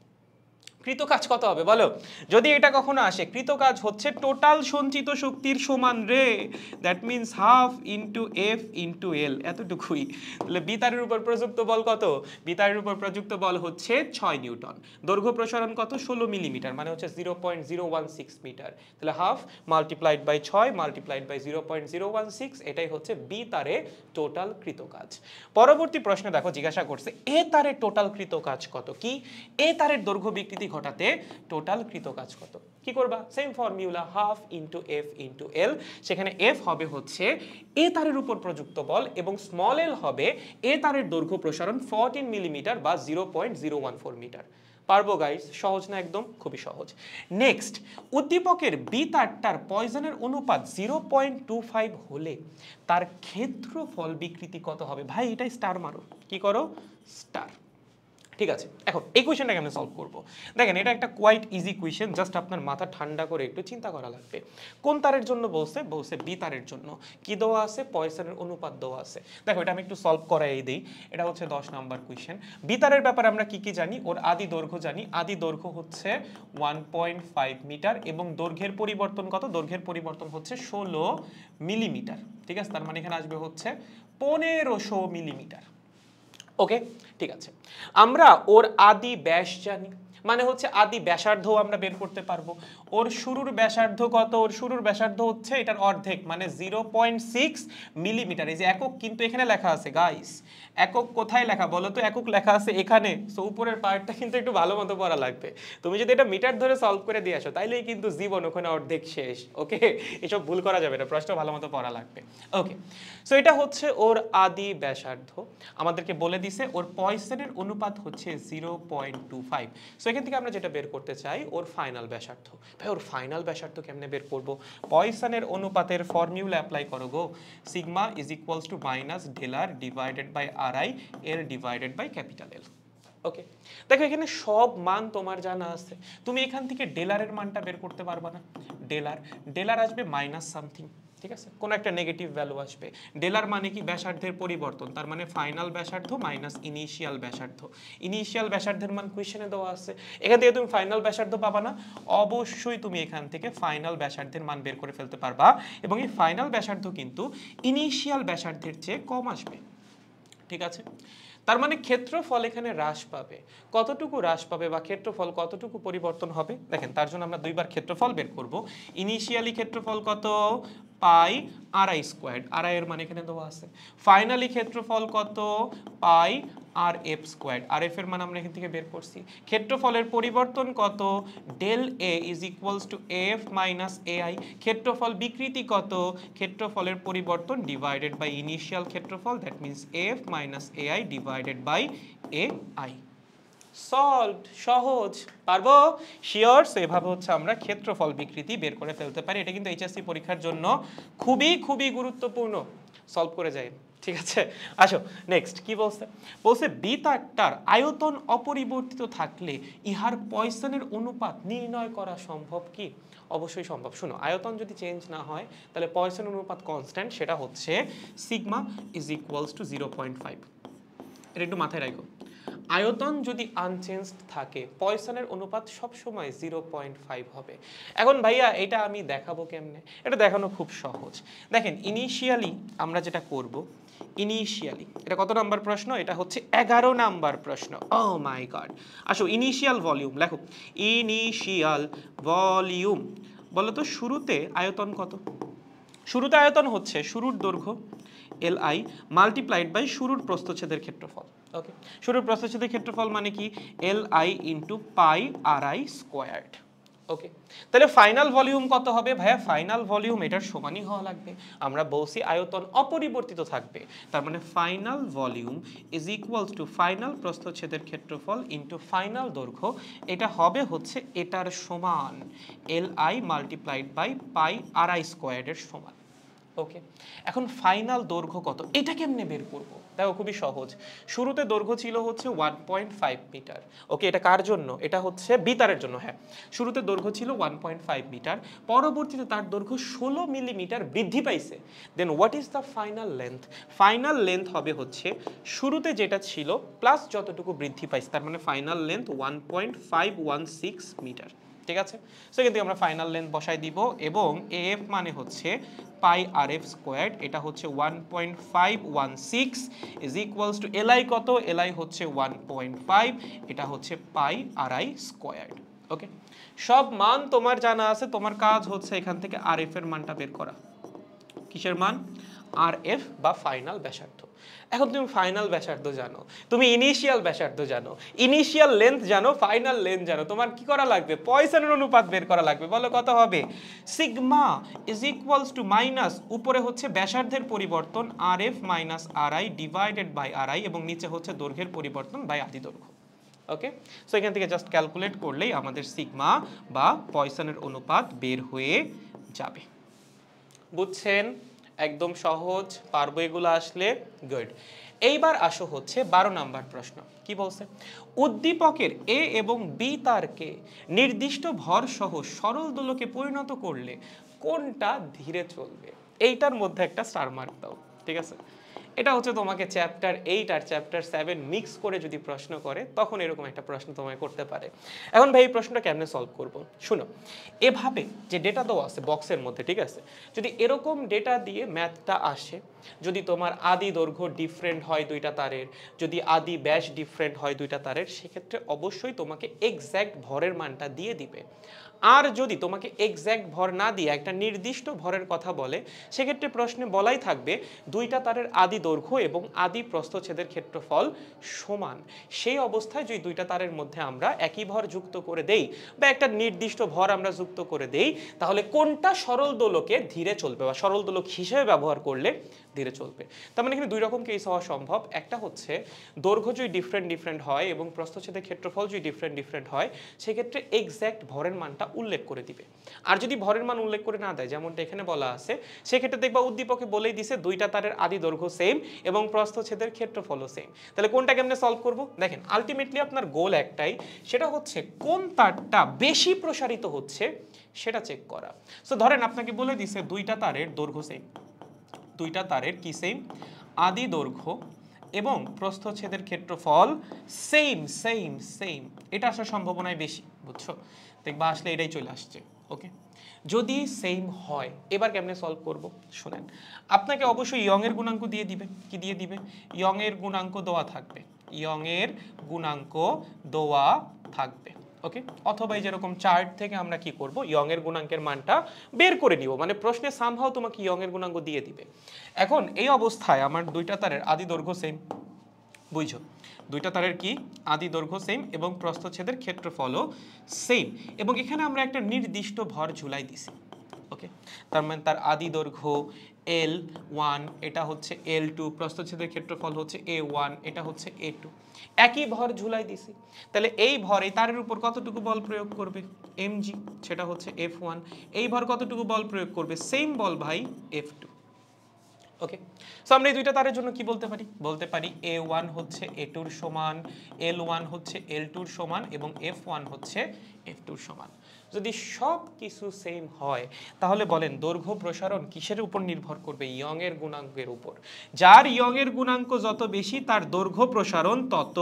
কৃত কাজ কত হবে বলো? যদি এটা কখনো আসে, কৃত কাজ হচ্ছে টোটাল সঞ্চিত শক্তির সমান রে, that means half into F into L, এতটুকুই। তাহলে বিতারের উপর প্রযুক্ত বল কত? বিতারের উপর প্রযুক্ত বল হচ্ছে 6 নিউটন। দৈর্ঘ্য প্রসারণ কত? 16 মিলিমিটার, মানে হচ্ছে 0.016 মিটার। তাহলে half multiplied by 6 multiplied by 0.016, এটাই হচ্ছে বি তারে টোটাল কৃত কাজ। পরবর্তী প্রশ্নে দেখো জিজ্ঞাসা করছে এ তারে টোটাল কৃত কাজ কত? কি এ তারের দৈর্ঘ্য বিকৃতি ঘটাতে টোটাল কৃত কাজ কত? কি করবা? Same formula, half into F into L. সেখানে এফ হবে হচ্ছে এ তারের উপর প্রযুক্ত বল এবং স্মল এল হবে এ তারের দৈর্ঘ্য প্রসারণ 14 মিলিমিটার বা 0.014 মিটার। পারবো গাইস? সহজ না একদম? খুবই সহজ। নেক্সট, উদ্দীপকের বি তারটার পয়জনের অনুপাত 0.25 হলে তার ক্ষেত্রফল বিকৃতি কত হবে? ভাই এটাই স্টার মারো। কি করো? স্টার। ঠিক আছে, এখন এই কোয়েশ্চেনটা কেমন সলভ করব? দেখেন এটা একটা কোয়াইট ইজি কোয়েশ্চেন, জাস্ট আপনার মাথা ঠান্ডা করে একটু চিন্তা করা লাগবে। কোন তারের জন্য বলছে? বলছে বি তারের জন্য। কি দেওয়া আছে? পয়সনের অনুপাত দেওয়া আছে। দেখো এটা আমি একটু সলভ করাই দেই। এটা হচ্ছে 10 নাম্বার কোয়েশ্চেন। বি তারের ব্যাপারে আমরা কি কি জানি? ওর আদি দৈর্ঘ্য জানি। আদি দৈর্ঘ্য হচ্ছে 1.5 মিটার এবং দৈর্ঘ্যের পরিবর্তন কত? দৈর্ঘ্যের পরিবর্তন হচ্ছে 16 মিলিমিটার। ঠিক আছে, তার মানে এখানে আসবে হচ্ছে 1500 মিলিমিটার। ওকে, ঠিক আছে। আমরা ওর আদি ব্যাস জানি, মানে হচ্ছে আদি ব্যাসার্ধ আমরা বের করতে পারবো। ওর শুরুর ব্যাসার্ধ কত? ওর শুরুর ব্যাসার্ধ হচ্ছে এটার অর্ধেক, মানে 0.6 মিলিমিটার। এই যে একক কিন্তু এখানে লেখা আছে গাইস, একক কোথায় লেখা বলো তো? একক লেখা আছে এখানে। সো উপরের পার্টটা কিন্তু একটু ভালো মতো পড়া লাগবে। তুমি যদি এটা মিটার ধরে সলভ করে দিয়ে আসো তাইলেই কিন্তু জীবন ওখানে অর্ধেক শেষ। ওকে, এসব ভুল করা যাবে না, প্রশ্ন ভালো মতো পড়া লাগবে। ওকে, সো এটা হচ্ছে ওর আদি ব্যাসার্ধ। আমাদেরকে বলে দিছে ওর পয়সনের অনুপাত হচ্ছে 0.25। সো এখান থেকে আমরা যেটা বের করতে চাই ওর ফাইনাল ব্যাসার্ধ। ভাই ওর ফাইনাল ব্যাসার্ধ কেমনে বের করব? পয়সনের অনুপাতের ফর্মুলা অ্যাপ্লাই করো গো। Sigma is equals to minus del R divided by R I L divided by capital L. Okay, দেখো এখানে সব মান তোমার জানা আছে, তুমি এখান থেকে ডেলারের মানটা বের করতে পারবা না। ডেলার আসবে মাইনাস সামথিং, ঠিক আছে, কোন একটা নেগেটিভ ভ্যালু আসবে। ডেলার মানে কি? ব্যাসার্ধের পরিবর্তন, তার মানে ফাইনাল ব্যাসার্ধ মাইনাস ইনিশিয়াল ব্যাসার্ধ। ইনিশিয়াল ব্যাসার্ধের মান কোয়েশ্চেনে দেওয়া আছে, এখান থেকে তুমি ফাইনাল ব্যাসার্ধ পাবা না। অবশ্যই তুমি এখান থেকে ফাইনাল ব্যাসার্ধের মান বের করে ফেলতে পারবা এবং এই ফাইনাল ব্যাসার্ধ কিন্তু ইনিশিয়াল ব্যাসার্ধের চেয়ে কম আসবে। ঠিক আছে, তার মানে ক্ষেত্রফল এখানে হ্রাস পাবে। কতটুকু হ্রাস পাবে বা ক্ষেত্রফল কতটুকু পরিবর্তন হবে? দেখেন তার জন্য আমরা দুইবার ক্ষেত্রফল বের করব। ইনিশিয়ালি ক্ষেত্রফল কত? পাই R I squared, R I এর মানে এখানে দেওয়া আছে। ফাইনালি ক্ষেত্রফল কত? পাই আর এফ স্কোয়ার্ড, আর এফ এর মান আমরা এখান থেকে বের করছি। ক্ষেত্রফলের পরিবর্তন কত? Del a is equals to f minus a i. ক্ষেত্রফল বিকৃতি কত? ক্ষেত্রফলের পরিবর্তন ডিভাইডেড বাই ইনিশিয়াল ক্ষেত্রফল, that means f minus a i divided by a i. Solved, সহজ। পারবো? শিওর। সো এভাবে হচ্ছে আমরা ক্ষেত্রফল বিকৃতি বের করে ফেলতে পারি। এটা কিন্তু এইচএসসি পরীক্ষার জন্য খুবই খুবই গুরুত্বপূর্ণ, সলভ করে যায়। ঠিক আছে, আসো নেক্সট কি বলছে? বলছে বি তারটার আয়তন অপরিবর্তিত থাকলে ইহার পয়সনের অনুপাত নির্ণয় করা সম্ভব কি? অবশ্যই সম্ভব। শুনো, আয়তন যদি চেঞ্জ না হয় তাহলে পয়সনের অনুপাত কনস্ট্যান্ট, সেটা হচ্ছে সিগমা ইজ ইকুয়ালস টু 0.5। এটা একটু মাথায় রাখো। আয়তন যদি আনচেঞ্জড থাকে পয়সনের অনুপাত সবসময় 0.5 হবে। এখন ভাইয়া এটা আমি দেখাবো কেমনে? এটা দেখানো খুব সহজ। দেখেন ইনিশিয়ালি আমরা যেটা করব, ইনিশিয়ালি এটা কত নাম্বার প্রশ্ন? এটা হচ্ছে 11 নাম্বার প্রশ্ন। ও মাই গড। আসো ইনিশিয়াল ভলিউম লেখো। ইনিশিয়াল ভলিউম বলো তো শুরুতে আয়তন কত? শুরুতে আয়তন হচ্ছে শুরুর দৈর্ঘ্য এল আই মাল্টিপ্লাইড বাই শুরুর প্রস্থচ্ছেদের ক্ষেত্রফল। ওকে, শুরুর প্রস্থচ্ছেদের ক্ষেত্রফল মানে কি? L I into pi R I squared. Okay, তাহলে ফাইনাল ভলিউম কত হবে ভাইয়া? ফাইনাল ভলিউম এটার সমানই হওয়া লাগবে। আমরা বলছি আয়তন অপরিবর্তিত থাকবে, তার মানে final volume is equals to final প্রস্থচ্ছেদের ক্ষেত্রফল ইনটু ফাইনাল দৈর্ঘ্য। এটা হবে হচ্ছে এটার সমান li multiplied by pi r i স্কোয়ারের সমান। ওকে, এখন ফাইনাল দৈর্ঘ্য কত এটা কেমনে বের করব? দেখো খুবই সহজ। শুরুতে দৈর্ঘ্য ছিল হচ্ছে 1.5 মিটার। ওকে, এটা কার জন্য? এটা হচ্ছে বিতারের জন্য। হ্যাঁ, শুরুতে দৈর্ঘ্য ছিল 1.5 মিটার, পরবর্তীতে তার দৈর্ঘ্য 16 মিলিমিটার বৃদ্ধি পাইছে। Then what is the final length? Final length হবে হচ্ছে শুরুতে যেটা ছিল প্লাস যতটুকু বৃদ্ধি পাইছে, তার মানে ফাইনাল লেন্থ 1.516 মিটার। ঠিক আছে, সো এখান থেকে আমরা ফাইনাল লেন্থ বসাই দিব এবং এফ মানে হচ্ছে পাই আর এফ স্কোয়ার্ড, এটা হচ্ছে 1.516 ইজ ইকুয়ালস টু এলআই কত? এলআই হচ্ছে 1.5, এটা হচ্ছে পাই আর আই স্কোয়ার্ড। ওকে, সব মান তোমার জানা আছে, তোমার কাজ হচ্ছে এখান থেকে আর এফ এর মানটা বের করা। কিসের মান? আর এফ বা ফাইনাল ব্যাসার্ধ। এখন তুমি ফাইনাল ব্যাসার্ধ জানো, তুমি ইনিশিয়াল ব্যাসার্ধ জানো, ইনিশিয়াল লেন্থ জানো, ফাইনাল লেন্থ জানো, তোমার কি করা লাগবে? পয়সনের অনুপাত বের করা লাগবে। বলো কত হবে? Sigma is equals to minus উপরে হচ্ছে ব্যাসার্ধের পরিবর্তন R F minus R I divided by R I এবং নিচে হচ্ছে দৈর্ঘ্যের পরিবর্তন বাই আদি দৈর্ঘ্য। ওকে, সো এখান থেকে জাস্ট ক্যালকুলেট করলেই আমাদের সিগমা বা পয়সনের অনুপাত বের হয়ে যাবে। বুঝছেন? একদম সহজ, পারবো এগুলো আসলে? গুড। এইবার আসো হচ্ছে 12 নাম্বার প্রশ্ন। কি বলছে? উদ্দীপকের এ এবং বি তারকে নির্দিষ্ট ভর সহ সরল দোলকে পরিণত করলে কোনটা ধীরে চলবে? এইটার মধ্যে একটা স্টার মার্ক দাও। ঠিক আছে, এটা হচ্ছে তোমাকে চ্যাপ্টার 8 আর চ্যাপ্টার 7 মিক্স করে যদি প্রশ্ন করে তখন এরকম একটা প্রশ্ন তোমায় করতে পারে। এখন ভাই এই প্রশ্নটা কেমনে সলভ করব? শুনো, এভাবে যে ডেটা দেওয়া আছে বক্সের মধ্যে, ঠিক আছে, যদি এরকম ডেটা দিয়ে ম্যাথটা আসে, যদি তোমার আদি দৈর্ঘ্য ডিফারেন্ট হয় দুইটা তারের, যদি আদি ব্যাস ডিফারেন্ট হয় দুইটা তারের, সেক্ষেত্রে অবশ্যই তোমাকে এক্স্যাক্ট ভরের মানটা দিয়ে দিবে। আর যদি তোমাকে এক্স্যাক্ট ভর না দিয়ে একটা নির্দিষ্ট ভরের কথা বলে, সেক্ষেত্রে প্রশ্নে বলাই থাকবে দুইটা তারের আদি দৈর্ঘ্য এবং আদি প্রস্থচ্ছেদের ক্ষেত্রফল সমান। সেই অবস্থায় যদি দুইটা তারের মধ্যে আমরা একই ভর যুক্ত করে দেই বা একটা নির্দিষ্ট ভর আমরা যুক্ত করে দেই, তাহলে কোনটা সরল দোলকে ধীরে চলবে বা সরল দোলক হিসেবে ব্যবহার করলে ধীরে চলবে। তার মানে এখানে দুই রকম কেস হওয়া সম্ভব। একটা হচ্ছে দৈর্ঘ্য যদি ডিফারেন্ট হয় এবং প্রস্থচ্ছেদের ক্ষেত্রফল যদি ডিফারেন্ট হয়, সেক্ষেত্রে এক্স্যাক্ট ভরের মানটা উল্লেখ করে দিবে। আর যদি ভরের মান উল্লেখ করে না দেয়, যেমনটা এখানে বলা আছে, সেক্ষেত্রে দেখবা উদ্দীপকে বলেই দিছে দুইটা তারের আদি দৈর্ঘ্য সেম এবং প্রস্থচ্ছেদের ক্ষেত্রফলও সেম। তাহলে কোনটা কেমনে সলভ করব? দেখেন, আলটিমেটলি আপনার গোল একটাই, সেটা হচ্ছে কোন তারটা বেশি প্রসারিত হচ্ছে সেটা চেক করা। সো ধরেন আপনাকে বলে দিছে দুইটা তারের দৈর্ঘ্য সেম, দুইটা তারের কি সেম? আদি দৈর্ঘ্য এবং প্রস্থচ্ছেদের ক্ষেত্রফল সেম সেম সেম। এটা আসার সম্ভাবনাই বেশি, বুঝছো? দেখবা আসলে এটাই চলে আসছে। ওকে, যদি সেম হয় এবার কেমনে সলভ করব? শুনেন, আপনাকে অবশ্যই ইয়ং এর গুণাঙ্ক দিয়ে দিবে। কি দিয়ে দিবে? ইয়ং এর গুণাঙ্ক দেওয়া থাকবে, ইয়ং এর গুণাঙ্ক দেওয়া থাকবে। ওকে, অথবা এই যেরকম চার্ট থেকে আমরা কি করব, ইয়ং এর গুণাঙ্কের মানটা বের করে নিব, মানে প্রশ্নে সামহাও তোমাকে ইয়ং এর গুণাঙ্ক দিয়ে দিবে। এখন এই অবস্থায় আমার দুইটা তারের আদি দৈর্ঘ্য সেম, বুঝছো? দুইটা তারের কি আদি দৈর্ঘ্য সেম এবং প্রস্থচ্ছেদের ক্ষেত্রফলও সেম, এবং এখানে আমরা একটা নির্দিষ্ট ভর ঝুলাই দিছি। ওকে, তার মানে তার আদি দৈর্ঘ্য L1, এটা হচ্ছে L2, প্রস্থচ্ছেদের ক্ষেত্রফল হচ্ছে A1, এটা হচ্ছে A2, একই ভর ঝুলাই দিছি। তাহলে এই ভর এই তারের উপর কতটুকু বল প্রয়োগ করবে? mg, সেটা হচ্ছে F1। এই ভর কতটুকু বল প্রয়োগ করবে? সেম বল ভাই, F2। ওকে, সো আমরা এই দুইটা তারের জন্য কি বলতে পারি? বলতে পারি A1 হচ্ছে A2 এর সমান, L1 হচ্ছে L2 এর সমান এবং F1 হচ্ছে F2 এর সমান। যদি সব কিছু সেম হয় তাহলে বলেন দৈর্ঘ্য প্রসারণ কিসের উপর নির্ভর করবে? ইয়ং এর গুণাঙ্কের উপর। যার ইয়ং এর গুণাঙ্ক যত বেশি তার দৈর্ঘ্য প্রসারণ তত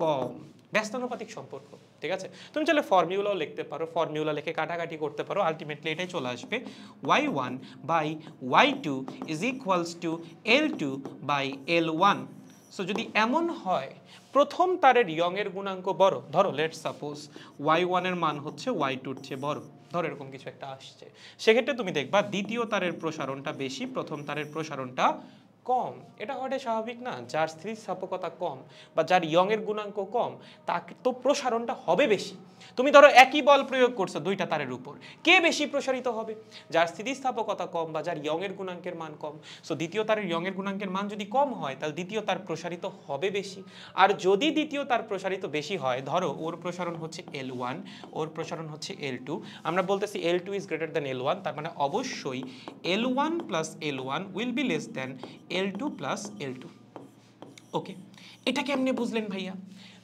কম। ব্যস্তানুপাতিক সম্পর্ক। ঠিক আছে, তুমি চাইলে ফর্মুলাও লিখতে পারো, ফর্মুলা লিখে কাটাকাটি করতে পারো, আলটিমেটলি এটাই চলে আসবে y1 by y2 is equals to L2 by L1। So যদি এমন হয় প্রথম তারের ইয়ং এর গুণাঙ্ক বড়, ধরো লেটস সাপোজ y1 এর মান হচ্ছে y2 এর চেয়ে বড়, ধরো এরকম কিছু একটা আসছে, সেক্ষেত্রে তুমি দেখবা দ্বিতীয় তারের প্রসারণটা বেশি, প্রথম তারের প্রসারণটা কম, এটা হওয়াটাই স্বাভাবিক না? যার স্থিতিস্থাপকতা কম বা যার ইয়ং এর গুণাঙ্ক কম তাকে তো প্রসারণটা হবে বেশি। তুমি ধরো একই বল প্রয়োগ করছো দুইটা তারের উপর, কে বেশি প্রসারিত হবে? যার স্থিতিস্থাপকতা কম বা যার ইয়ং এর গুণাঙ্কের মান কম। সো দ্বিতীয় তারের ইয়ং এর গুণাঙ্কের মান যদি কম হয় তাহলে দ্বিতীয় তার প্রসারিত হবে বেশি। আর যদি দ্বিতীয় তার প্রসারিত বেশি হয়, ধরো ওর প্রসারণ হচ্ছে L1, ওর প্রসারণ হচ্ছে L2, আমরা বলতেছি L2 is greater than L1, তার মানে অবশ্যই L1 plus L1 will be less than L2 plus L2। ওকে, এটা কেমনে বুঝলেন ভাইয়া?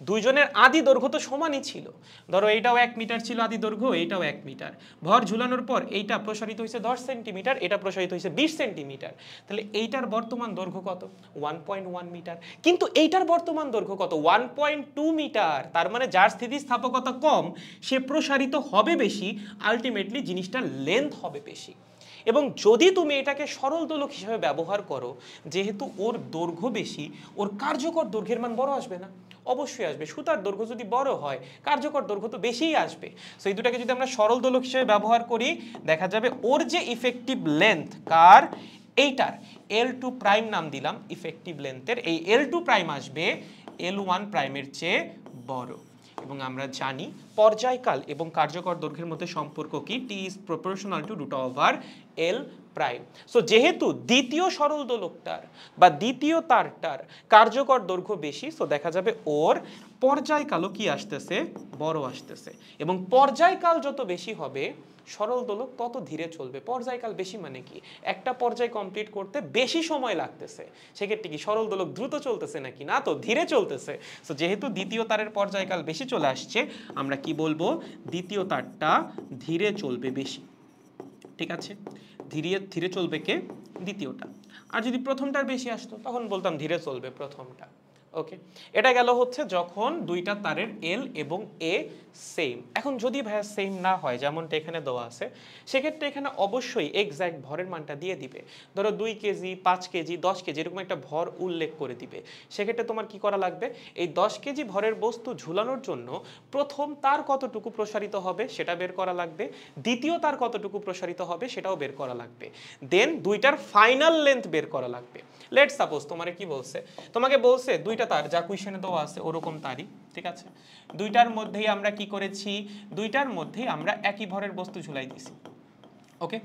দুইজনের আদি দৈর্ঘ্য তো সমানই ছিল। ধরো এইটাও 1 মিটার ছিল আদি দৈর্ঘ্য, এইটাও 1 মিটার। ভর ঝুলানোর পর এইটা প্রসারিত হয়েছে 10 সেন্টিমিটার, এটা প্রসারিত হয়েছে 20 সেন্টিমিটার। তাহলে এইটার বর্তমান দৈর্ঘ্য কত? 1.1 মিটার। কিন্তু এইটার বর্তমান দৈর্ঘ্য কত? 1.2 মিটার। তার মানে যার স্থিতিস্থাপকতা কম সে প্রসারিত হবে বেশি, আলটিমেটলি জিনিসটার লেন্থ হবে বেশি। এবং যদি তুমি এটাকে সরল দোলক হিসেবে ব্যবহার করো, যেহেতু ওর দৈর্ঘ্য বেশি, ওর কার্যকর দৈর্ঘ্যের মান বড় আসবে না? অবশ্যই আসবে। সুতার দৈর্ঘ্য যদি বড় হয়, কার্যকর দৈর্ঘ্য তো বেশিই আসবে। সো এই দুটাকে যদি আমরা সরল দোলক হিসেবে ব্যবহার করি, দেখা যাবে ওর যে ইফেক্টিভ লেন্থ, কার? এইটার L2 প্রাইম নাম দিলাম ইফেক্টিভ লেন্থের, এই L2 প্রাইম আসবে L1 প্রাইমের চেয়ে বড়। এবং আমরা জানি পর্যায়কাল এবং কার্যকর দৈর্ঘ্যের মধ্যে সম্পর্ক কি? T is proportional to root over L prime. So যেহেতু দ্বিতীয় সরল দোলকটার বা দ্বিতীয় তারটার কার্যকর দৈর্ঘ্য বেশি, সো দেখা যাবে ওর পর্যায়কালও কি আসতেছে? বড় আসতেছে। এবং পর্যায়কাল যত বেশি হবে সরল দোলক তত ধীরে চলবে। পর্যায়কাল বেশি মানে কি? একটা পর্যায় কমপ্লিট করতে বেশি সময় লাগতেছে। সেক্ষেত্রে কি সরল দোলক দ্রুত চলতেছে নাকি? না তো, ধীরে চলতেছে। সো যেহেতু দ্বিতীয় তারের পর্যায়কাল বেশি চলে আসছে, আমরা কি বলবো? দ্বিতীয় তারটা ধীরে চলবে বেশি। ঠিক আছে, ধীরে ধীরে চলবে কে? দ্বিতীয়টা। আর যদি প্রথমটার বেশি আসতো তখন বলতাম ধীরে চলবে প্রথমটা। ওকে, এটা গেল হচ্ছে যখন দুইটা তারের L এবং A সেম। এখন যদি ভাইয়া সেম না হয়, যেমনটা এখানে দেওয়া আছে, সেক্ষেত্রে এখানে অবশ্যই এক্স্যাক্ট ভরের মানটা দিয়ে দিবে। ধরো 2 কেজি, 5 কেজি, 10 কেজি এরকম একটা ভর উল্লেখ করে দিবে। সেক্ষেত্রে তোমার কি করা লাগবে? এই 10 কেজি ভরের বস্তু ঝুলানোর জন্য প্রথম তার কতটুকু প্রসারিত হবে সেটা বের করা লাগবে, দ্বিতীয় তার কতটুকু প্রসারিত হবে সেটাও বের করা লাগবে, দেন দুইটার ফাইনাল লেন্থ বের করা লাগবে। লেট সাপোজ তোমারে কি বলছে? তোমাকে বলছে দুইটা তার যা কোয়েশ্চেনে দেওয়া আছে ওরকম তারই, ঠিক আছে? দুইটার মধ্যেই আমরা কি করেছি? দুইটার মধ্যেই আমরা একই ভরের বস্তু ঝুলাই দিছি। ওকে,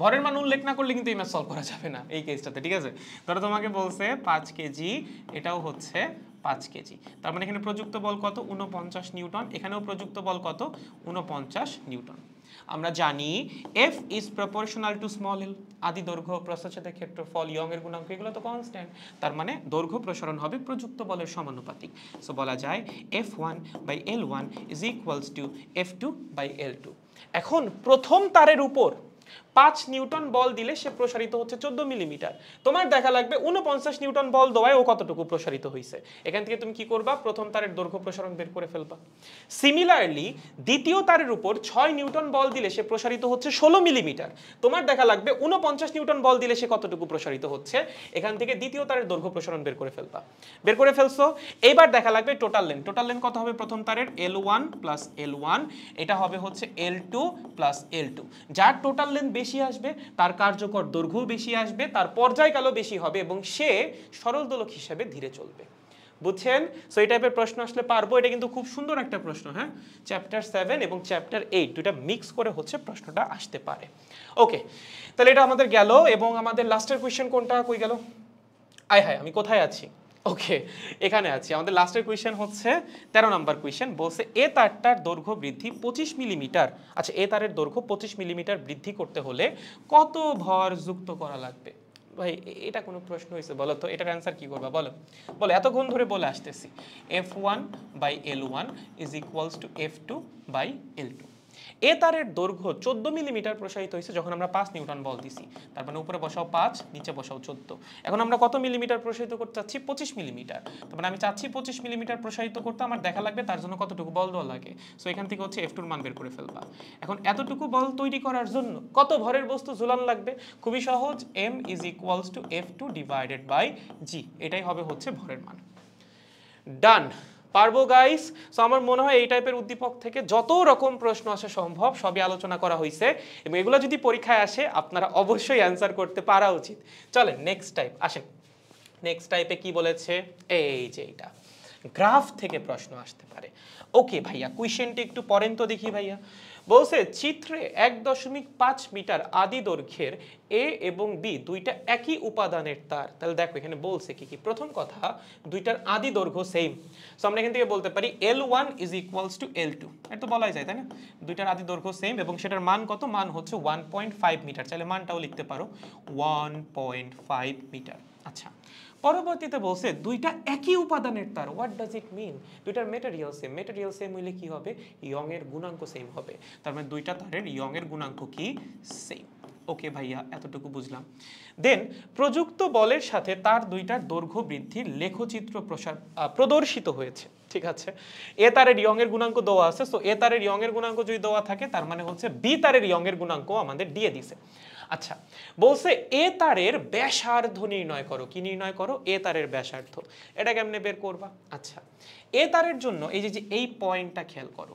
ভরের মান উল্লেখ না করলে কিন্তু এই ম্যাথ সলভ করা যাবে না এই কেসটাতে, ঠিক আছে? ধরো তোমাকে বলছে 5 কেজি, এটাও হচ্ছে 5 কেজি। তার মানে এখানে প্রযুক্ত বল কত? 49 নিউটন। এখানেও প্রযুক্ত বল কত? 49 নিউটন। আমরা জানি F is proportional to small l, আদি দৈর্ঘ্য, প্রস্থচ্ছেদের ক্ষেত্রফল, ইয়ং এর গুণাঙ্ক, এগুলো তো কনস্ট্যান্ট। তার মানে দৈর্ঘ্য প্রসারণ হবে প্রযুক্ত বলের সমানুপাতিক। সো বলা যায় F1 by L1 is equals to F2 by L2। এখন প্রথম তারের উপর 5 নিউটন বল দিলে সে প্রসারিত হচ্ছে 14 মিলিমিটার। তোমার দেখা লাগবে 49 নিউটন বল দেওয়ায় ও কতটুকু প্রসারিত হয়েছে। এখান থেকে তুমি কি করবা? প্রথম তারের দৈর্ঘ্য প্রসারণ বের করে ফেলবা। সিমিলারলি দ্বিতীয় তারের উপর 6 নিউটন বল দিলে সে প্রসারিত হচ্ছে 16 মিলিমিটার। তোমার দেখা লাগবে 49 নিউটন বল দিলে সে কতটুকু প্রসারিত হচ্ছে। এখান থেকে দ্বিতীয় তারের দৈর্ঘ্য প্রসারণ বের করে ফেলবা। বের করে ফেলছো, এবার দেখা লাগবে টোটাল লেন্থ। টোটাল লেন্থ কত হবে? প্রথম তারের L1 প্লাস L1, এটা হবে হচ্ছে L2 প্লাস L2। যার টোটাল লেন্থ বেশি আসবে তার কার্যকর দৈর্ঘ্য বেশি আসবে, তার পর্যায়কালও বেশি হবে এবং সে সরল দোলক হিসেবে ধীরে চলবে। বুঝছেন? সো এই টাইপের প্রশ্ন আসলে পারবো। এটা কিন্তু খুব সুন্দর একটা প্রশ্ন, হ্যাঁ? চ্যাপ্টার 7 এবং চ্যাপ্টার 8 দুটা মিক্স করে হচ্ছে প্রশ্নটা আসতে পারে। ওকে, তাহলে এটা আমাদের গেল। এবং আমাদের লাস্টের কোয়েশ্চেন কোনটা? কই গেল? আয় হায়, আমি কোথায় আছি? ওকে, এখানে আছি। আমাদের লাস্টের কোয়েশ্চেন হচ্ছে 13 নাম্বার কোয়েশ্চেন। বলছে এ তারটার দৈর্ঘ্য বৃদ্ধি 25 মিলিমিটার। আচ্ছা, এ তারের দৈর্ঘ্য 25 মিলিমিটার বৃদ্ধি করতে হলে কত ভর যুক্ত করা লাগবে? ভাই এটা কোনো প্রশ্ন হয়েছে? বলো তো, এটার অ্যান্সার কি করবা? বলো বলো, এতক্ষণ ধরে বলে আসতেছি F1 by L1 is equals to F2 by L2। এ তারের দৈর্ঘ্য 14 মিলিমিটার প্রসারিত হয়েছে যখন আমরা 5 নিউটন বল দিছি। তার মানে উপরে বসাও 5, নিচে বসাও 14। এখন আমরা কত মিলিমিটার প্রসারিত করতে চাচ্ছি? 25 মিলিমিটার। তার মানে আমি চাচ্ছি 25 মিলিমিটার প্রসারিত করতে, আমার দেখা লাগবে তার জন্য কতটুকু বল দেওয়া লাগে। সো এখান থেকে হচ্ছে F2 এর মান বের করে ফেলবা। এখন এতটুকু বল তৈরি করার জন্য কত ভরের বস্তু ঝুলানো লাগবে? খুবই সহজ, M is equals to F2 divided by G। এটাই হবে হচ্ছে ভরের মান। ডান, পারবো গাইস। সো আমার মনে হয় এই টাইপের উদ্দীপক থেকে যত রকম প্রশ্ন আসা সম্ভব সবই আলোচনা করা হয়েছে এবং এগুলো যদি পরীক্ষায় আসে আপনারা অবশ্যই অ্যান্সার করতে পারা উচিত। চলেন নেক্সট টাইপ আসেন। নেক্সট টাইপে কি বলেছে, এই যে এটা গ্রাফ থেকে প্রশ্ন আসতে পারে। ওকে ভাইয়া, কোয়েশ্চেনটি একটু পড়েন তো দেখি ভাইয়া। বলছে চিত্রে 1.5 মিটার আদি দৈর্ঘ্যের এ এবং বি দুইটা একই উপাদানের তার। তাহলে দেখো এখানে বলছে কি কি। প্রথম কথা, দুইটার আদি দৈর্ঘ্য সেম। সো আমরা এখান থেকে বলতে পারি L1 is equals to L2। এটা তো বলাই যায় তাই না? দুইটার আদি দৈর্ঘ্য সেম এবং সেটার মান কত? মান হচ্ছে 1.5 মিটার। চাইলে মানটাও লিখতে পারো 1.5 মিটার। আচ্ছা, পরবর্তীতে বলছে দুইটা একই উপাদানের তার। হোয়াট ডাজ ইট মিন? দুইটার মেটেরিয়াল সেম। মেটেরিয়াল সেম হইলে কি হবে? ইয়ং এর গুণাঙ্ক সেম হবে। তার মানে দুইটা তারের ইয়ং এর গুণাঙ্ক কি? সেম। ওকে ভাইয়া, এতটুকু বুঝলাম। দেন প্রযুক্ত বলের সাথে তার দুইটার দৈর্ঘ্য বৃদ্ধির লেখচিত্র প্রদর্শিত হয়েছে। ঠিক আছে, এ তারের ইয়ং এর গুণাঙ্ক দেওয়া আছে। সো এ তারের ইয়ং এর গুণাঙ্ক যদি দেওয়া থাকে তার মানে হচ্ছে বি তারের ইয়ং এর গুণাঙ্ক আমাদের দিয়ে দিছে। আচ্ছা, বলছে এ তারের ব্যাসার্ধ নির্ণয় করো। কি নির্ণয় করো? এ তারের ব্যাসার্ধ। এটা কেমনে বের করবা? আচ্ছা, এ তারের জন্য এই যে এই পয়েন্টটা খেয়াল করো।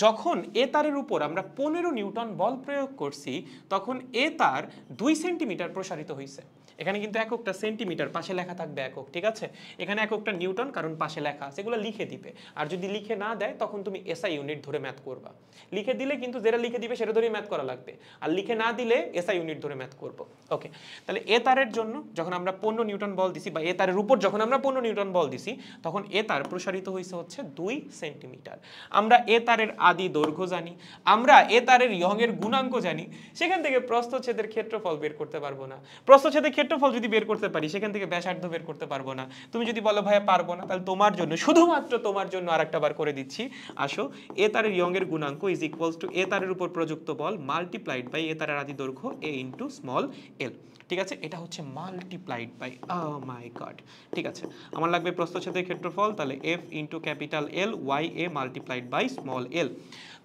যখন এ তারের উপর আমরা 15 নিউটন বল প্রয়োগ করছি তখন এ তার 2 সেন্টিমিটার প্রসারিত হয়েছে। এখানে কিন্তু এককটা সেন্টিমিটার, পাশে লেখা থাকবে একক। ঠিক আছে, এখানে এককটা নিউটন, কারণ পাশে লেখা আছে। এগুলো লিখে দিবে। আর যদি লিখে না দেয় তখন তুমি এসআই ইউনিট ধরে ম্যাথ করবা। লিখে দিলে কিন্তু যেটা লিখে দিবে সেটা ধরেই ম্যাথ করা লাগবে, আর লিখে না দিলে এসআই ইউনিট ধরে ম্যাথ করব। ওকে, তাহলে এ তারের জন্য যখন আমরা 15 নিউটন বল দিছি, বা এ তারের উপর যখন আমরা 15 নিউটন বল দিছি তখন এ তার প্রসারিত হয়েছে হচ্ছে 2 সেন্টিমিটার। আমরা এ তারের আদি দৈর্ঘ্য জানি, আমরা এ তারের ইয়ং এর গুণাঙ্ক জানি। সেখান থেকে প্রস্থচ্ছেদের ক্ষেত্রফল বের করতে পারবো না। প্রস্থচ্ছেদের ক্ষেত্রফল যদি বের করতে পারি সেখান থেকে ব্যাসার্ধ বের করতে পারবো না। তুমি যদি বলো ভাইয়া পারবো না, তাহলে তোমার জন্য, শুধুমাত্র তোমার জন্য আরেকটা বার করে দিচ্ছি। আসো, এ তারের ইয়ং এর গুণাঙ্ক ইজ ইকুয়ালস টু এ তারের উপর প্রযুক্ত বল মাল্টিপ্লাইড বাই এ তারের আদি দৈর্ঘ্য এ ইনটু স্মল এল। ঠিক আছে, এটা হচ্ছে multiplied by, oh my god. ঠিক আছে, আমার লাগবে প্রস্থচ্ছেদের ক্ষেত্রফল, তাহলে f into capital L y a multiplied by small l.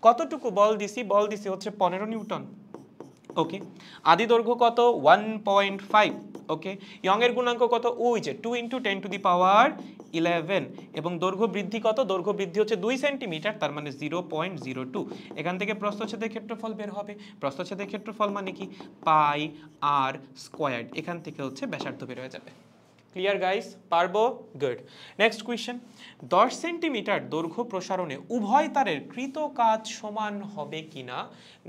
কতটুকু বল দিছি? বল দিছি হচ্ছে 15 নিউটন। ওকে, আদি দৈর্ঘ্য কত? 1.5। ওকে, ইয়ং এর গুণাঙ্ক কত? ওই যে 2 ইনটু 10 টু দি পাওয়ার 11। এবং দৈর্ঘ্য বৃদ্ধি কত? দৈর্ঘ্য বৃদ্ধি হচ্ছে 2 সেন্টিমিটার, তার মানে 0.02। এখান থেকে প্রস্থচ্ছেদের ক্ষেত্রফল বের হবে। প্রস্থচ্ছেদের ক্ষেত্রফল মানে কি? পাই আর স্কয়ার্ড। এখান থেকে হচ্ছে ব্যাসার্ধ বের হয়ে যাবে। Clear guys? পারবো? গুড। নেক্সট কোয়েশ্চেন, 10 সেন্টিমিটার দৈর্ঘ্য প্রসারণে উভয় তারের কৃত কাজ সমান হবে কিনা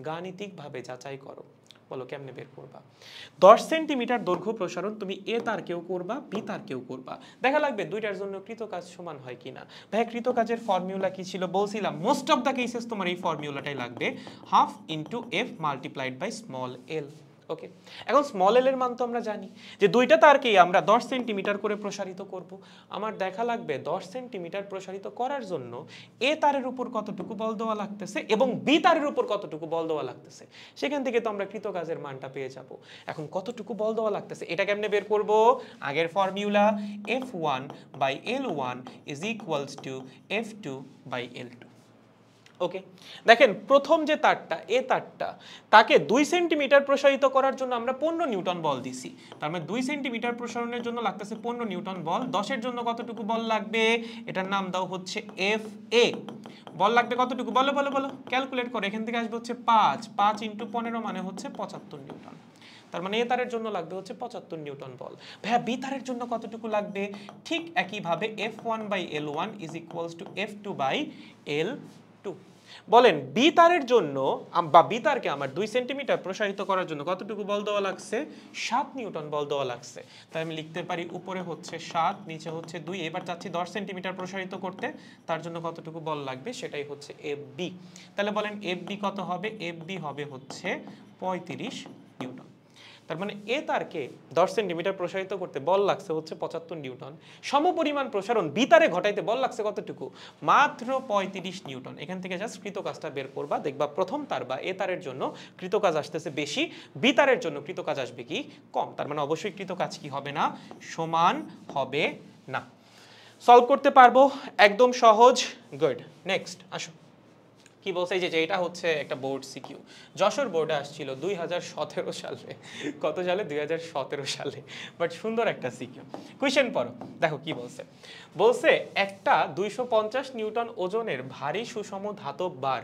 গাণিতিকভাবে যাচাই করো। বলো কেমনে বের করবা? 10 সেন্টিমিটার দৈর্ঘ্য প্রসারণ তুমি এ তার কেউ করবা, বি তার কেউ করবা। দেখা লাগবে দুইটার জন্য কৃত কাজ সমান হয় কিনা। ভাই কৃত কাজের ফর্মুলা কি ছিল? বলছিলাম মোস্ট অফ দ্য কেসেস তোমার এই ফর্মুলাটাই লাগবে, half into F multiplied by small L. Okay, এখন স্মল এল এর মান তো আমরা জানি যে দুইটা তারকেই আমরা 10 সেন্টিমিটার করে প্রসারিত করব। আমার দেখা লাগবে 10 সেন্টিমিটার প্রসারিত করার জন্য এ তারের উপর কতটুকু বল দেওয়া লাগতেছে এবং বি তারের উপর কতটুকু বল দেওয়া লাগতেছে। সেখান থেকে তো আমরা কৃত কাজের মানটা পেয়ে যাব। এখন কতটুকু বল দেওয়া লাগতেছে এটা কেমনে বের করব? আগের formula, F1 by L1 is equals to F2 by L2। Okay, দেখেন প্রথম যে তারটা, এ তারটা, তাকে 2 সেন্টিমিটার প্রসারিত করার জন্য আমরা 15 নিউটন বল দিছি। তার মানে 2 সেন্টিমিটার প্রসারণের জন্য লাগতেছে 15 নিউটন বল। 10 এর জন্য কতটুকু বল লাগবে? এটার নাম দাও হচ্ছে এফ এ। বল লাগবে কতটুকু? বলো বলো বলো, ক্যালকুলেট করো। এখান থেকে আসবে হচ্ছে 5। 5 ইনটু 15 মানে হচ্ছে 75 নিউটন। তার মানে এ তারের জন্য লাগবে হচ্ছে 75 নিউটন বল। ভাইয়া বি তারের জন্য কতটুকু লাগবে? ঠিক একইভাবে F1 by L1 is equals to F2 by L2। বলেন বি তারের জন্য বা বি তারকে আমার 2 সেন্টিমিটার প্রসারিত করার জন্য কতটুকু বল দেওয়া লাগছে? 7 নিউটন বল দেওয়া লাগছে। তাই আমি লিখতে পারি উপরে হচ্ছে 7, নিচে হচ্ছে 2। এবার চাচ্ছি 10 সেন্টিমিটার প্রসারিত করতে, তার জন্য কতটুকু বল লাগবে সেটাই হচ্ছে এফ বি। তাহলে বলেন এফ বি কত হবে? এফ বি হবে হচ্ছে 35 নিউটন। তার মানে এ তারকে 10 সেন্টিমিটার প্রসারিত করতে বল লাগছে হচ্ছে 75 নিউটন। সমপরিমাণ প্রসারণ বি তারে ঘটাইতে বল লাগছে কতটুকু? মাত্র 35 নিউটন। এখান থেকে জাস্ট কৃত কাজটা বের করবা, দেখবা প্রথম তার বা এ তারের জন্য কৃত কাজ আসতেছে বেশি, বি তারের জন্য কৃত কাজ আসবে কি? কম। তার মানে অবশ্যই কৃত কাজ কি হবে না? সমান হবে না। সলভ করতে পারবো, একদম সহজ। গুড। নেক্সট আসো, কি বলছে, এই যে এটা হচ্ছে একটা বোর্ড সিকিউ, যশোর বোর্ডে আসছিল 2017 সালে। কত সালে? 2017 সালে। বাট সুন্দর একটা সিকিউ। কোয়েশ্চেন পড়ো, দেখো কি বলছে। বলছে একটা 250 নিউটন ওজনের ভারী সুষম ধাতব বার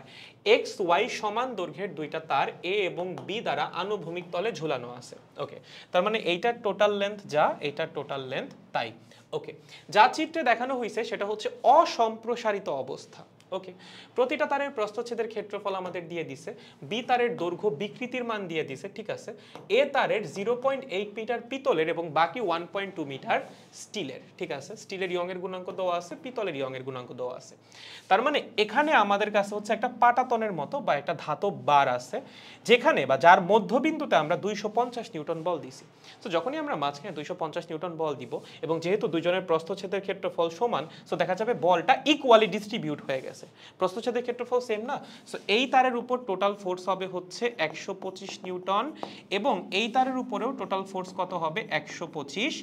এক্স ওয়াই সমান দৈর্ঘ্যের দুইটা তার এ এবং বি দ্বারা আনুভূমিক তলে ঝুলানো আছে। ওকে, তার মানে এইটার টোটাল লেন্থ যা, এইটার টোটাল লেন্থ তাই। ওকে, যা চিত্রে দেখানো হয়েছে সেটা হচ্ছে অসম্প্রসারিত অবস্থা। ওকে, প্রতিটা তারের প্রস্থচ্ছেদের ক্ষেত্রফল আমাদের দিয়ে দিছে, বি তারের দৈর্ঘ্য বিকৃতির মান দিয়ে দিছে, ঠিক আছে। এ তারের 0.8 মিটার পিতলের এবং বাকি 1.2 মিটার স্টিলের, ঠিক আছে। স্টিলের ইয়ং এর গুণাঙ্ক দেওয়া আছে, পিতলের ইয়ং এর গুণাঙ্ক দেওয়া আছে। তার মানে এখানে আমাদের কাছে হচ্ছে একটা পাটাতনের মতো বা একটা ধাতব বার আছে, যেখানে বা যার মধ্যবিন্দুতে আমরা 250 নিউটন বল দিছি। তো যখনই আমরা মাঝখানে 250 নিউটন বল দিব এবং যেহেতু দুইজনের প্রস্থচ্ছেদের ক্ষেত্রফল সমান, সো দেখা যাবে বলটা ইকুয়ালি ডিস্ট্রিবিউট হয়ে গেছে। প্রস্থচ্ছেদের ক্ষেত্রফল সেম না, সো এই তারের উপর টোটাল ফোর্স হবে হচ্ছে 125 নিউটন এবং এই তারের উপরেও টোটাল ফোর্স কত হবে? 125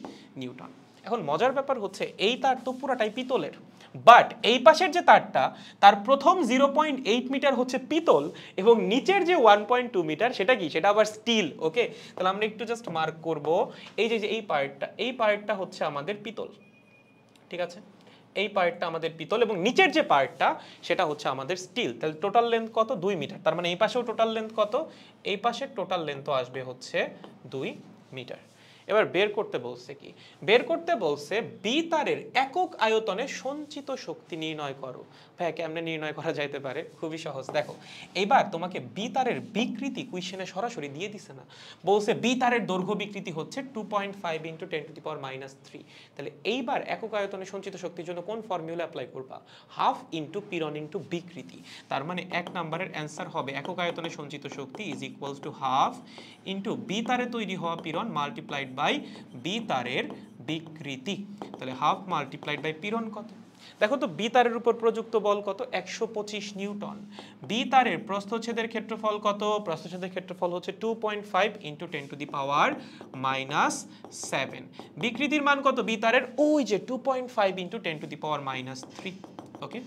নিউটন। এখন মজার ব্যাপার হচ্ছে এই তার তো পুরাটাই পিতলের, বাট এই পাশের যে তারটা তার প্রথম 0.8 মিটার হচ্ছে পিতল এবং নিচের যে 1.2 মিটার সেটা কি? সেটা আবার স্টিল। ওকে, তাহলে আমরা একটু জাস্ট মার্ক করব, এই যে এই পার্টটা হচ্ছে আমাদের পিতল, ঠিক আছে। এই পার্টটা আমাদের পিতল এবং নিচের যে পার্টটা সেটা হচ্ছে আমাদের স্টিল। তাহলে টোটাল লেন্থ কত? 2 মিটার। তার মানে এই পাশেও টোটাল লেন্থ কত? এই পাশের টোটাল লেন্থ আসবে হচ্ছে 2 মিটার। এবার বের করতে বলছে কি? বের করতে বলছে বি তারের একক আয়তনে সঞ্চিত শক্তি নির্ণয় করো। ভাই কেমনে নির্ণয় করা যাইতে পারে? খুবই সহজ। দেখো, এইবার তোমাকে বি তারের বিকৃতি কুইশনে সরাসরি দিয়ে দিছে না, বলছে বি তারের দৈর্ঘ্য বিকৃতি হচ্ছে 2.5 × 10⁻³ তাহলে এইবার একক আয়তনে সঞ্চিত শক্তির জন্য কোন ফর্মুলা অ্যাপ্লাই করবা? হাফ ইন্টু পীড়ন ইন্টু বিকৃতি। তার মানে এক নম্বরের অ্যান্সার হবে একক আয়তনে সঞ্চিত শক্তি is equals to half into B তারে তৈরি হওয়া পীড়ন মাল্টিপ্লাইড বাই বি তারের বিকৃতি। তাহলে হাফ মাল্টিপ্লাইড বাই পীড়ন কত? দেখো তো বি তারের উপর প্রযুক্ত বল কত? 125 নিউটন। বি তারের প্রস্থচ্ছেদের ক্ষেত্রফল কত? প্রস্থচ্ছেদের ক্ষেত্রফল হচ্ছে 2.5 × 10⁻⁷। বিকৃতির মান কত বি তারের? ওই যে 2.5 × 10⁻³ ওকে,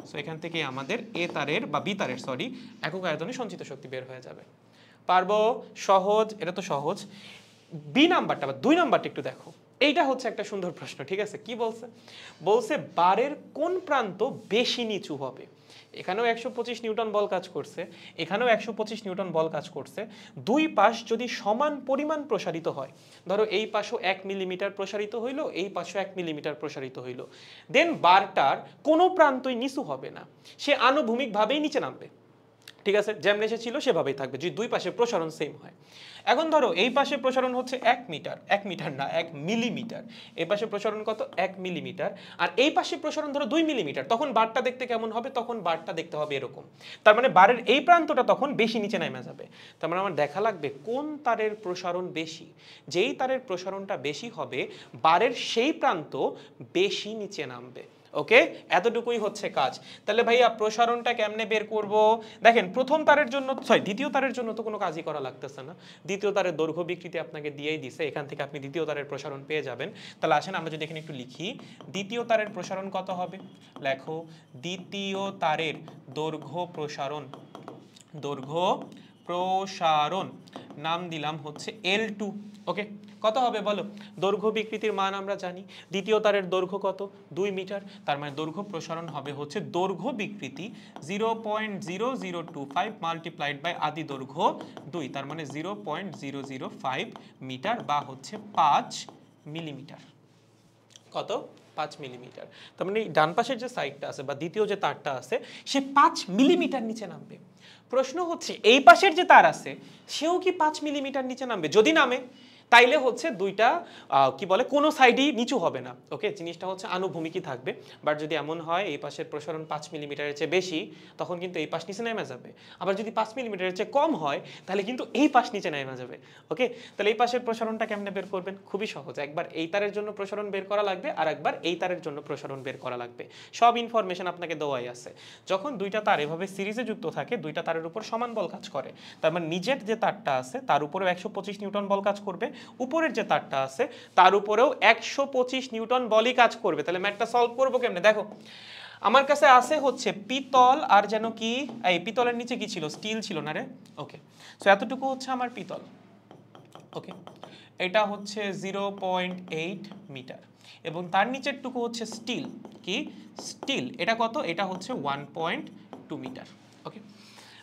সো এখান থেকে আমাদের এ তারের বা বি তারের সরি একক আয়তনে সঞ্চিত শক্তি বের হয়ে যাবে। পারবো? সহজ, এটা তো সহজ। বি নাম্বারটা বা 2 নাম্বারটা একটু দেখো, এইটা হচ্ছে একটা সুন্দর প্রশ্ন, ঠিক আছে। কি বলছে? বলছে বারের কোন প্রান্ত বেশি নিচু হবে? এখানেও 125 নিউটন বল কাজ করছে, এখানেও 125 নিউটন বল কাজ করছে। দুই পাশ যদি সমান পরিমাণ প্রসারিত হয়, ধরো এই পাশও 1 মিলিমিটার প্রসারিত হইলো, এই পাশও 1 মিলিমিটার প্রসারিত হইলো, দেন বারটার কোনো প্রান্তই নিচু হবে না, সে আনুভূমিকভাবেই নিচে নামবে, ঠিক আছে। যেমন এসেছিল সেভাবেই থাকবে যদি দুই পাশে প্রসারণ সেম হয়। এখন ধরো এই পাশে প্রসারণ হচ্ছে 1 মিটার, 1 মিটার না 1 মিলিমিটার, এই পাশে প্রসারণ কত? 1 মিলিমিটার, আর এই পাশে প্রসারণ ধরো 2 মিলিমিটার, তখন বারটা দেখতে কেমন হবে? তখন বারটা দেখতে হবে এরকম। তার মানে বারের এই প্রান্তটা তখন বেশি নিচে নেমে যাবে। তার মানে আমার দেখা লাগবে কোন তারের প্রসারণ বেশি। যেই তারের প্রসারণটা বেশি হবে বারের সেই প্রান্ত বেশি নিচে নামবে। ওকে, এতটুকুই হচ্ছে কাজ। তাহলে ভাইয়া প্রসারণটা কেমনে বের করব? দেখেন প্রথম তারের জন্য দ্বিতীয় তারের জন্য তো কোনো কাজই করা লাগতেছে না, দ্বিতীয় তারের দৈর্ঘ্য বিকৃতি আপনাকে দিয়েই দিছে, এখান থেকে আপনি দ্বিতীয় তারের প্রসারণ পেয়ে যাবেন। তাহলে আসেন আমরা যদি এখানে একটু লিখি, দ্বিতীয় তারের প্রসারণ কত হবে? লেখো দ্বিতীয় তারের দৈর্ঘ্য প্রসারণ, দৈর্ঘ্য প্রসারণ নাম দিলাম হচ্ছে L2। ওকে, কত হবে বলো? দৈর্ঘ্য বিকৃতির মান আমরা জানি, দ্বিতীয় তারের দৈর্ঘ্য কত? 2 মিটার। তার মানে দৈর্ঘ্য প্রসারণ হবে হচ্ছে দৈর্ঘ্য বিকৃতি 0.0025 মাল্টিপ্লাইড বাই আদি দৈর্ঘ্য 2, তার মানে 0.005 মিটার বা হচ্ছে 5 মিলিমিটার। কত? 5 মিলিমিটার। তার মানে ডান পাশের যে সাইডটা আছে বা দ্বিতীয় যে তারটা আছে সে 5 মিলিমিটার নিচে নামবে। প্রশ্ন হচ্ছে এই পাশের যে তার আছে সেও কি 5 মিলিমিটার নিচে নামবে? যদি নামে তাইলে হচ্ছে দুইটা কি বলে কোনো সাইডই নিচু হবে না। ওকে, জিনিসটা হচ্ছে আনুভূমিকই থাকবে। বাট যদি এমন হয় এই পাশের প্রসারণ 5 মিলিমিটারের চেয়ে বেশি, তখন কিন্তু এই পাশ নিচে নেমে যাবে। আবার যদি 5 মিলিমিটারের চেয়ে কম হয় তাহলে কিন্তু এই পাশ নিচে নেমে যাবে। ওকে, তাহলে এই পাশের প্রসারণটা কেমনে বের করবেন? খুবই সহজ, একবার এই তারের জন্য প্রসারণ বের করা লাগবে আর একবার এই তারের জন্য প্রসারণ বের করা লাগবে। সব ইনফরমেশন আপনাকে দেওয়াই আছে। যখন দুইটা তার এভাবে সিরিজে যুক্ত থাকে, দুইটা তারের উপর সমান বল কাজ করে, তার মানে নিচের যে তারটা আছে তার উপরেও 125 নিউটন বল কাজ করবে, উপরের যে তারটা আছে তার উপরেও 125 নিউটন বলই কাজ করবে। তাহলে ম্যাথটা সলভ করবো কেমনে? দেখো আমার কাছে আছে হচ্ছে পিতল আর যেন কি, এই পিতলের নিচে কি ছিল, স্টিল ছিল না রে, ওকে। সো এতটুকু হচ্ছে আমার পিতল, ওকে। এটা হচ্ছে 0.8 মিটার এবং তার নিচের টুকু হচ্ছে স্টিল, কি স্টিল, এটা কত, এটা হচ্ছে 1.2 মিটার, ওকে।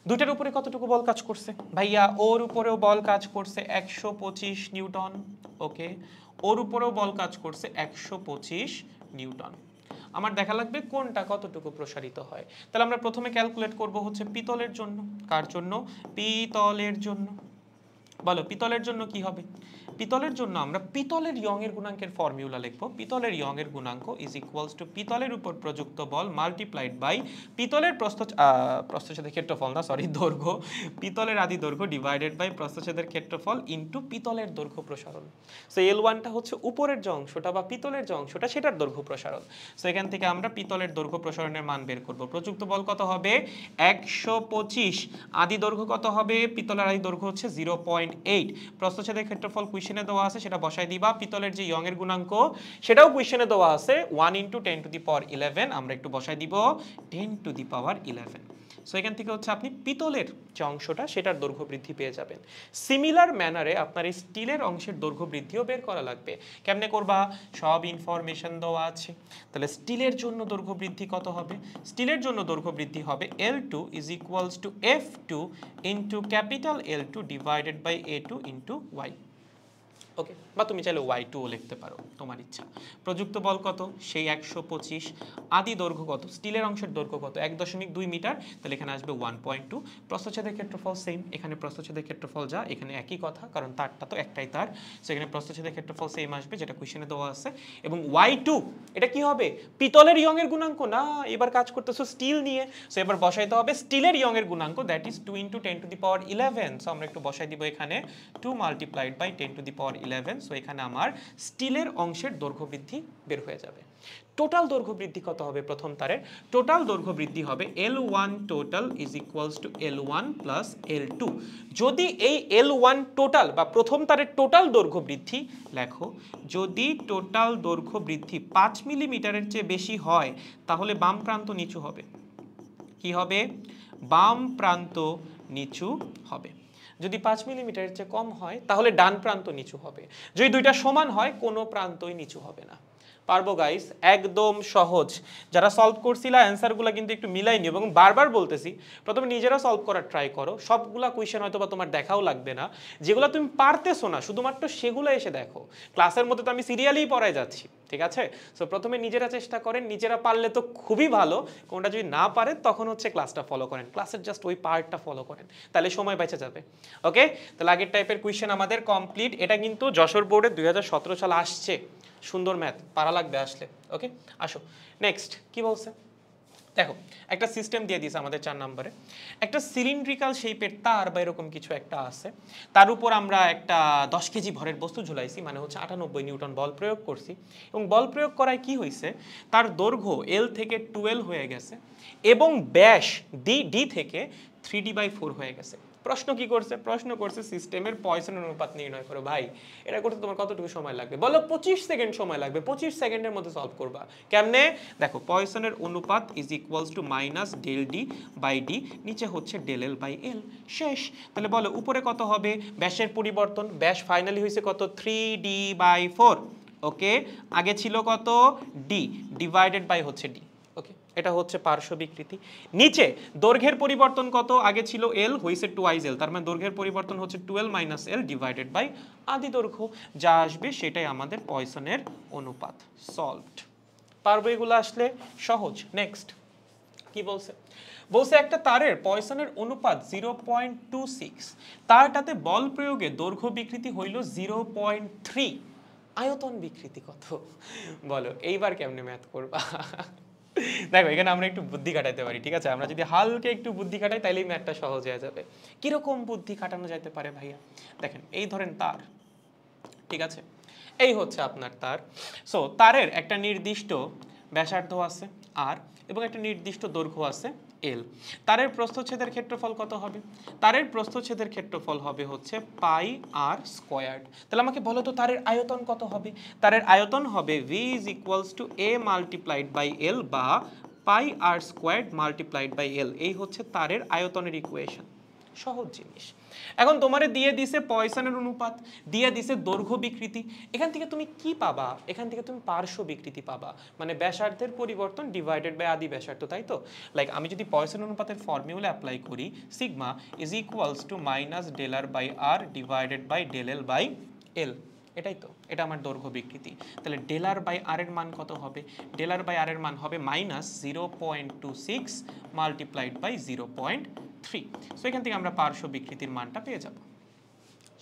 দুইটার উপরে কতটুকু বল কাজ করছে ভাইয়া? ওর উপরেও বল কাজ করছে 125 নিউটন, ওকে। ওর উপরেও বল কাজ করছে 125 নিউটন। আমার দেখা লাগবে কোনটা কতটুকু প্রসারিত হয়। তাহলে আমরা প্রথমে ক্যালকুলেট করব হচ্ছে পিতলের জন্য। কার জন্য? পিতলের জন্য। বলো পিতলের জন্য কি হবে? পিতলের জন্য আমরা পিতলের ইয়ং এর গুণাঙ্কের ফর্মুলা লিখব। পিতলের ইয়ং এর গুণাঙ্ক ইজ ইকুয়ালস টু পিতলের উপর প্রযুক্ত বল মাল্টিপ্লাইড বাই পিতলের প্রস্থচ্ছেদের ক্ষেত্রফল না, সরি, দৈর্ঘ্য, পিতলের আদি দৈর্ঘ্য ডিভাইডেড বাই প্রস্থচ্ছেদের ক্ষেত্রফল ইনটু পিতলের দৈর্ঘ্য প্রসারণ। সো L1টা হচ্ছে উপরের যে অংশটা বা পিতলের যে অংশটা সেটার দৈর্ঘ্য প্রসারণ। সো এখান থেকে আমরা পিতলের দৈর্ঘ্য প্রসারণের মান বের করব। প্রযুক্ত বল কত হবে? 125। আদি দৈর্ঘ্য কত হবে? পিতলের আদি দৈর্ঘ্য হচ্ছে 0.8। প্রস্থচ্ছেদের ক্ষেত্রফল কুইশনে দেওয়া আছে, সেটা বসাই দিবা। পিতলের যে ইয়ং এর গুণাঙ্ক সেটাও কুইশনে দেওয়া আছে 1 × 10⁻11, আমরা একটু বসাই দিব 10⁻11। সো এখান থেকে হচ্ছে আপনি পিতলের যে অংশটা সেটার দৈর্ঘ্য বৃদ্ধি পেয়ে যাবেন। সিমিলার ম্যানারে আপনার এই স্টিলের অংশের দৈর্ঘ্য বৃদ্ধিও বের করা লাগবে। কেমনে করবা? সব ইনফরমেশন দেওয়া আছে। তাহলে স্টিলের জন্য দৈর্ঘ্য বৃদ্ধি কত হবে? স্টিলের জন্য দৈর্ঘ্য বৃদ্ধি হবে L2 is equals to F2 into capital L2 divided by A2 into Y, ওকে। বা তুমি চাইলে Y2 ও লিখতে পারো, তোমার ইচ্ছা। প্রযুক্ত বল কত? সেই 125। আদি দৈর্ঘ্য কত? স্টিলের অংশের দৈর্ঘ্য কত? 1.2 মিটার, তাহলে এখানে আসবে 1.2। প্রস্থচ্ছেদের ক্ষেত্রফল সেম, এখানে প্রস্থচ্ছেদের ক্ষেত্রফল যা, এখানে একই কথা, কারণ তারটা তো একটাই তার। সেখানে প্রস্থচ্ছেদের ক্ষেত্রফল সেম আসবে, যেটা কোশ্চেনে দেওয়া আছে। এবং Y2 এটা কি হবে? পিতলের ইয়ং এর গুণাঙ্ক না, এবার কাজ করতেছো স্টিল নিয়ে। সো এবার বসাইতে হবে স্টিলের ইয়ং এর গুণাঙ্ক, দ্যাট ইজ 2 × 10⁻11। সো আমরা একটু বসাই দিব এখানে 2 multiplied by 10⁻11। সো এখানে আমার স্টিলের অংশের দৈর্ঘ্য বৃদ্ধি বের হয়ে যাবে। টোটাল দৈর্ঘ্য বৃদ্ধি কত হবে প্রথম তারের? টোটাল দৈর্ঘ্য বৃদ্ধি হবে L1 total is equals to L1 plus L2। যদি এই L1 টোটাল বা প্রথম তারের টোটাল দৈর্ঘ্য বৃদ্ধি লেখো, যদি টোটাল দৈর্ঘ্য বৃদ্ধি 5 মিলিমিটারের চেয়ে বেশি হয় তাহলে বাম প্রান্ত নিচু হবে। কি হবে? বাম প্রান্ত নিচু হবে। যদি 5 মিলিমিটারের চেয়ে কম হয় তাহলে ডান প্রান্ত নিচু হবে। যদি দুইটা সমান হয় কোনো প্রান্তই নিচু হবে না। পারবো গাইস? একদম সহজ। যারা সলভ করছিলা অ্যান্সারগুলো কিন্তু একটু মিলাই নিও, এবং বারবার বলতেছি প্রথমে নিজেরা সলভ করার ট্রাই করো। সবগুলা কোয়েশ্চেন হয়তো বা তোমার দেখাও লাগবে না, যেগুলো তুমি পারতেছো না শুধুমাত্র সেগুলো এসে দেখো। ক্লাসের মধ্যে তো আমি সিরিয়ালি পড়াই যাচ্ছি, ঠিক আছে? সো প্রথমে নিজেরা চেষ্টা করেন, নিজেরা পারলে তো খুবই ভালো, কোনটা যদি না পারেন তখন হচ্ছে ক্লাসটা ফলো করেন, ক্লাসের জাস্ট ওই পার্টটা ফলো করেন, তাহলে সময় বেঁচে যাবে। ওকে, তাহলে আগের টাইপের কোয়েশ্চেন আমাদের কমপ্লিট। এটা কিন্তু যশোর বোর্ডে 2017 সালে আসছে। সুন্দর ম্যাথ, পারা লাগবে আসলে। ওকে, আসো নেক্সট কি বলছে দেখো। একটা সিস্টেম দিয়ে দিয়েছে আমাদের 4 নম্বরে। একটা সিলিন্ড্রিক্যাল শেপের তার বা এরকম কিছু একটা আছে, তার উপর আমরা একটা 10 কেজি ভরের বস্তু ঝুলাইছি, মানে হচ্ছে 98 নিউটন বল প্রয়োগ করছি। এবং বল প্রয়োগ করায় কি হয়েছে, তার দৈর্ঘ্য L থেকে 12 হয়ে গেছে এবং ব্যাস ডি থেকে 3D/4 হয়ে গেছে। প্রশ্ন কি করছে? প্রশ্ন করছে সিস্টেমের পয়সন অনুপাত নির্ণয় করো। ভাই এটা করতে তোমার কতটুকু সময় লাগবে? বলো 25 সেকেন্ড সময় লাগবে। 25 সেকেন্ডের মধ্যে সলভ করবা। কেমনে? দেখো, পয়সনের অনুপাত is equals to minus del d by d, নিচে হচ্ছে ডেল এল বাই এল, শেষ। তাহলে বলো উপরে কত হবে? ব্যাসের পরিবর্তন, ব্যাস ফাইনালি হয়েছে কত? 3D/4। ওকে, আগে ছিল কত? ডি, ডিভাইডেড বাই হচ্ছে ডি। ওকে, এটা হচ্ছে পার্শ্ব বিকৃতি। নিচে দৈর্ঘ্যের পরিবর্তন কত? আগে ছিল এল, হয়েছে 2l, তার মানে দৈর্ঘ্যের পরিবর্তন হচ্ছে 12 মাইনাস এল ডিভাইডেড বাই আদি দৈর্ঘ্য, যা আসবে সেটাই আমাদের পয়সনের অনুপাত। সলভড। পারবো এগুলো আসলে? সহজ। নেক্সট কি বলছে? বলছে একটা তারের পয়সনের অনুপাত 0.26, তারটাতে বল প্রয়োগে দৈর্ঘ্য বিকৃতি হইল 0.3, আয়তন বিকৃতি কত? বলো এইবার কেমনে ম্যাথ করবা? দেখো এখানে আমরা একটু বুদ্ধি খাটাইতে পারি, ঠিক আছে? আমরা যদি হালকা একটু বুদ্ধি খাটাই তাইলেই ম্যাথটা সহজ হয়ে যাবে। কিরকম বুদ্ধি খাটানো যেতে পারে ভাইয়া? দেখেন, এই ধরেন তার, ঠিক আছে? এই হচ্ছে আপনার তার। সো তারের একটা নির্দিষ্ট ব্যাসার্ধ আছে আর, এবং একটা নির্দিষ্ট দৈর্ঘ্য আছে এল। তারের প্রস্থচ্ছেদের ক্ষেত্রফল কত হবে? তারের প্রস্থচ্ছেদের ক্ষেত্রফল হবে হচ্ছে পাই আর স্কোয়ার্ড। তাহলে আমাকে বলো তো তারের আয়তন কত হবে? তারের আয়তন হবে v is equals to a multiplied by l বা পাই আর স্কোয়ার্ড মাল্টিপ্লাইড বাই এল। এই হচ্ছে তারের আয়তনের ইকুয়েশন। সহজ জিনিস। এখন তোমারে দিয়ে দিছে পয়সনের অনুপাত, দিয়ে দিছে দৈর্ঘ্য বিকৃতি। এখান থেকে তুমি কি পাবা? এখান থেকে তুমি পার্শ্ব বিকৃতি পাবা, মানে ব্যাসার্ধের পরিবর্তন ডিভাইডেড বাই আদি ব্যাসার্ধ, তাই তো? লাইক আমি যদি পয়সন অনুপাতের ফর্মুলা অ্যাপ্লাই করি, sigma is equals to minus del r by r divided by del l by l. এটাই তো, এটা আমার দৈর্ঘ্য বিকৃতি। তাহলে ডেল আর বাই আর এর মান কত হবে? ডেল আর বাই আর এর মান হবে মাইনাস 0.26 মাল্টিপ্লাইড বাই 0.3। সো এখান থেকে আমরা পার্শ্ব বিকৃতির মানটা পেয়ে যাব।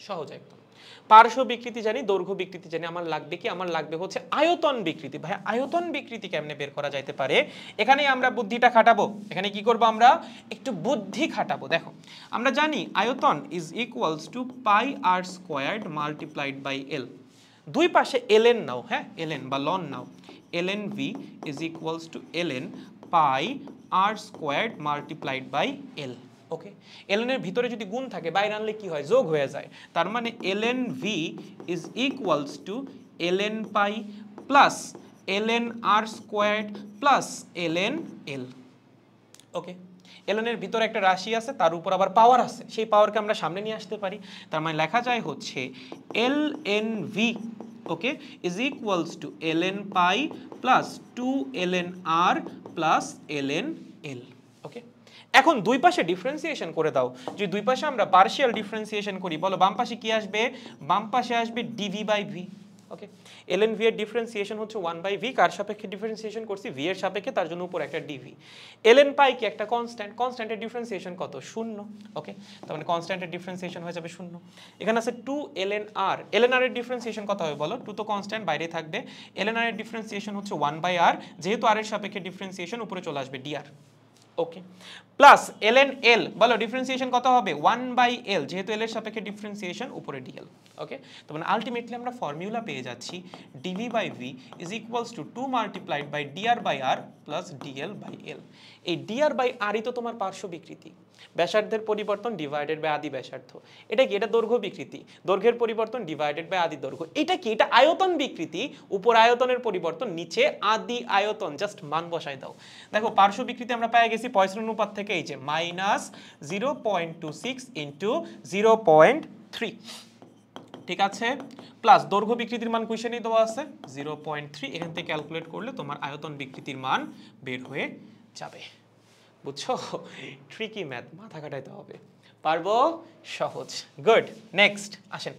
সহজ একদম। পার্শ্ব বিকৃতি জানি, দৈর্ঘ্য বিকৃতি জানি, আমার লাগবে কি? আমার লাগবে হচ্ছে আয়তন বিকৃতি। ভাই আয়তন বিকৃতি কেমনে বের করা যাইতে পারে? এখানেই আমরা বুদ্ধিটা খাটাবো। এখানে কি করব? আমরা একটু বুদ্ধি খাটাবো। দেখো, আমরা জানি আয়তন is equals to pi r squared multiplied by l. দুই পাশে ln নাও, হ্যাঁ ln বা লন নাও। ln v is equals to ln pi r squared multiplied by l. Okay, ln এর ভিতরে যদি গুণ থাকে, বাইরে আনলে কি হয়? যোগ হয়ে যায়। তার মানে ln v is equals to ln pi plus ln r squared plus ln l। Okay, ln এর ভিতরে একটা রাশি আছে, তার উপর আবার পাওয়ার আছে, সেই পাওয়ারকে আমরা সামনে নিয়ে আসতে পারি। তার মানে লেখা যায় হচ্ছে ln v, okay, is equals to ln pi plus 2 ln r plus ln l। ওকে, এখন দুই পাশে ডিফারেন্সিয়েশন করে দাও। যদি দুই পাশে আমরা পার্শিয়াল ডিফারেন্সিয়েশন করি, বলো বাম পাশে কি আসবে? বাম পাশে আসবে dv by v। Okay, ln v এর ডিফারেন্সিয়েশন হচ্ছে 1/v, কার সাপেক্ষে ডিফারেন্সিয়েশন করছি? v এর সাপেক্ষে, তার জন্য উপর একটা dv। ln পাই কি? একটা কনস্ট্যান্ট, কনস্ট্যান্টের ডিফারেন্সিয়েশন কত? 0। ওকে, তার মানে কনস্ট্যান্টের ডিফারেন্সিয়েশন হয়ে যাবে 0। এখানে আছে 2 ln r। ln r এর ডিফারেন্সিয়েশন কত হবে বলো? 2 তো কনস্ট্যান্ট, বাইরে থাকবে। ln r এর ডিফারেন্সিয়েশন হচ্ছে 1/r, যেহেতু r এর সাপেক্ষে ডিফারেন্সিয়েশন, উপরে চলে আসবে dr। ওকে, প্লাস ln l, বলো ডিফারেন্সিয়েশন কত হবে? 1/l, যেহেতু l এর সাপেক্ষে ডিফারেন্সিয়েশন, উপরে dl। ওকে, তো মানে আলটিমেটলি আমরা ফর্মুলা পেয়ে যাচ্ছি dv by v is equals to 2 multiplied by dr by r plus dl by l। এই dr বাই r ই তো তোমার পার্শ্ব বিকৃতি, ব্যাসার্ধের পরিবর্তন ডিভাইডেড বাই আদি ব্যাসার্ধ। এটা কি? এটা দৈর্ঘ্য বিকৃতি, দৈর্ঘ্যের পরিবর্তন ডিভাইডেড বাই আদি দৈর্ঘ্য। এটা কি? এটা আয়তন বিকৃতি, উপর আয়তনের পরিবর্তন, নিচে আদি আয়তন। জাস্ট মান বসাই দাও। দেখো পার্শ্ব বিকৃতি আমরা পেয়ে গেছি পয়সন অনুপাত থেকে, এই যে মাইনাস 0.26 ইন্টু 0.3, ঠিক আছে, প্লাস দৈর্ঘ্য বিকৃতির মান কোশ্চেনেই দেওয়া আছে 0.3। এখান থেকে ক্যালকুলেট করলে তোমার আয়তন বিকৃতির মান বের হয়ে যাবে। বুঝছো? ট্রিকি ম্যাথ, মাথা খাটাইতে হবে। পারবো? সহজ। গুড, নেক্সট আসেন।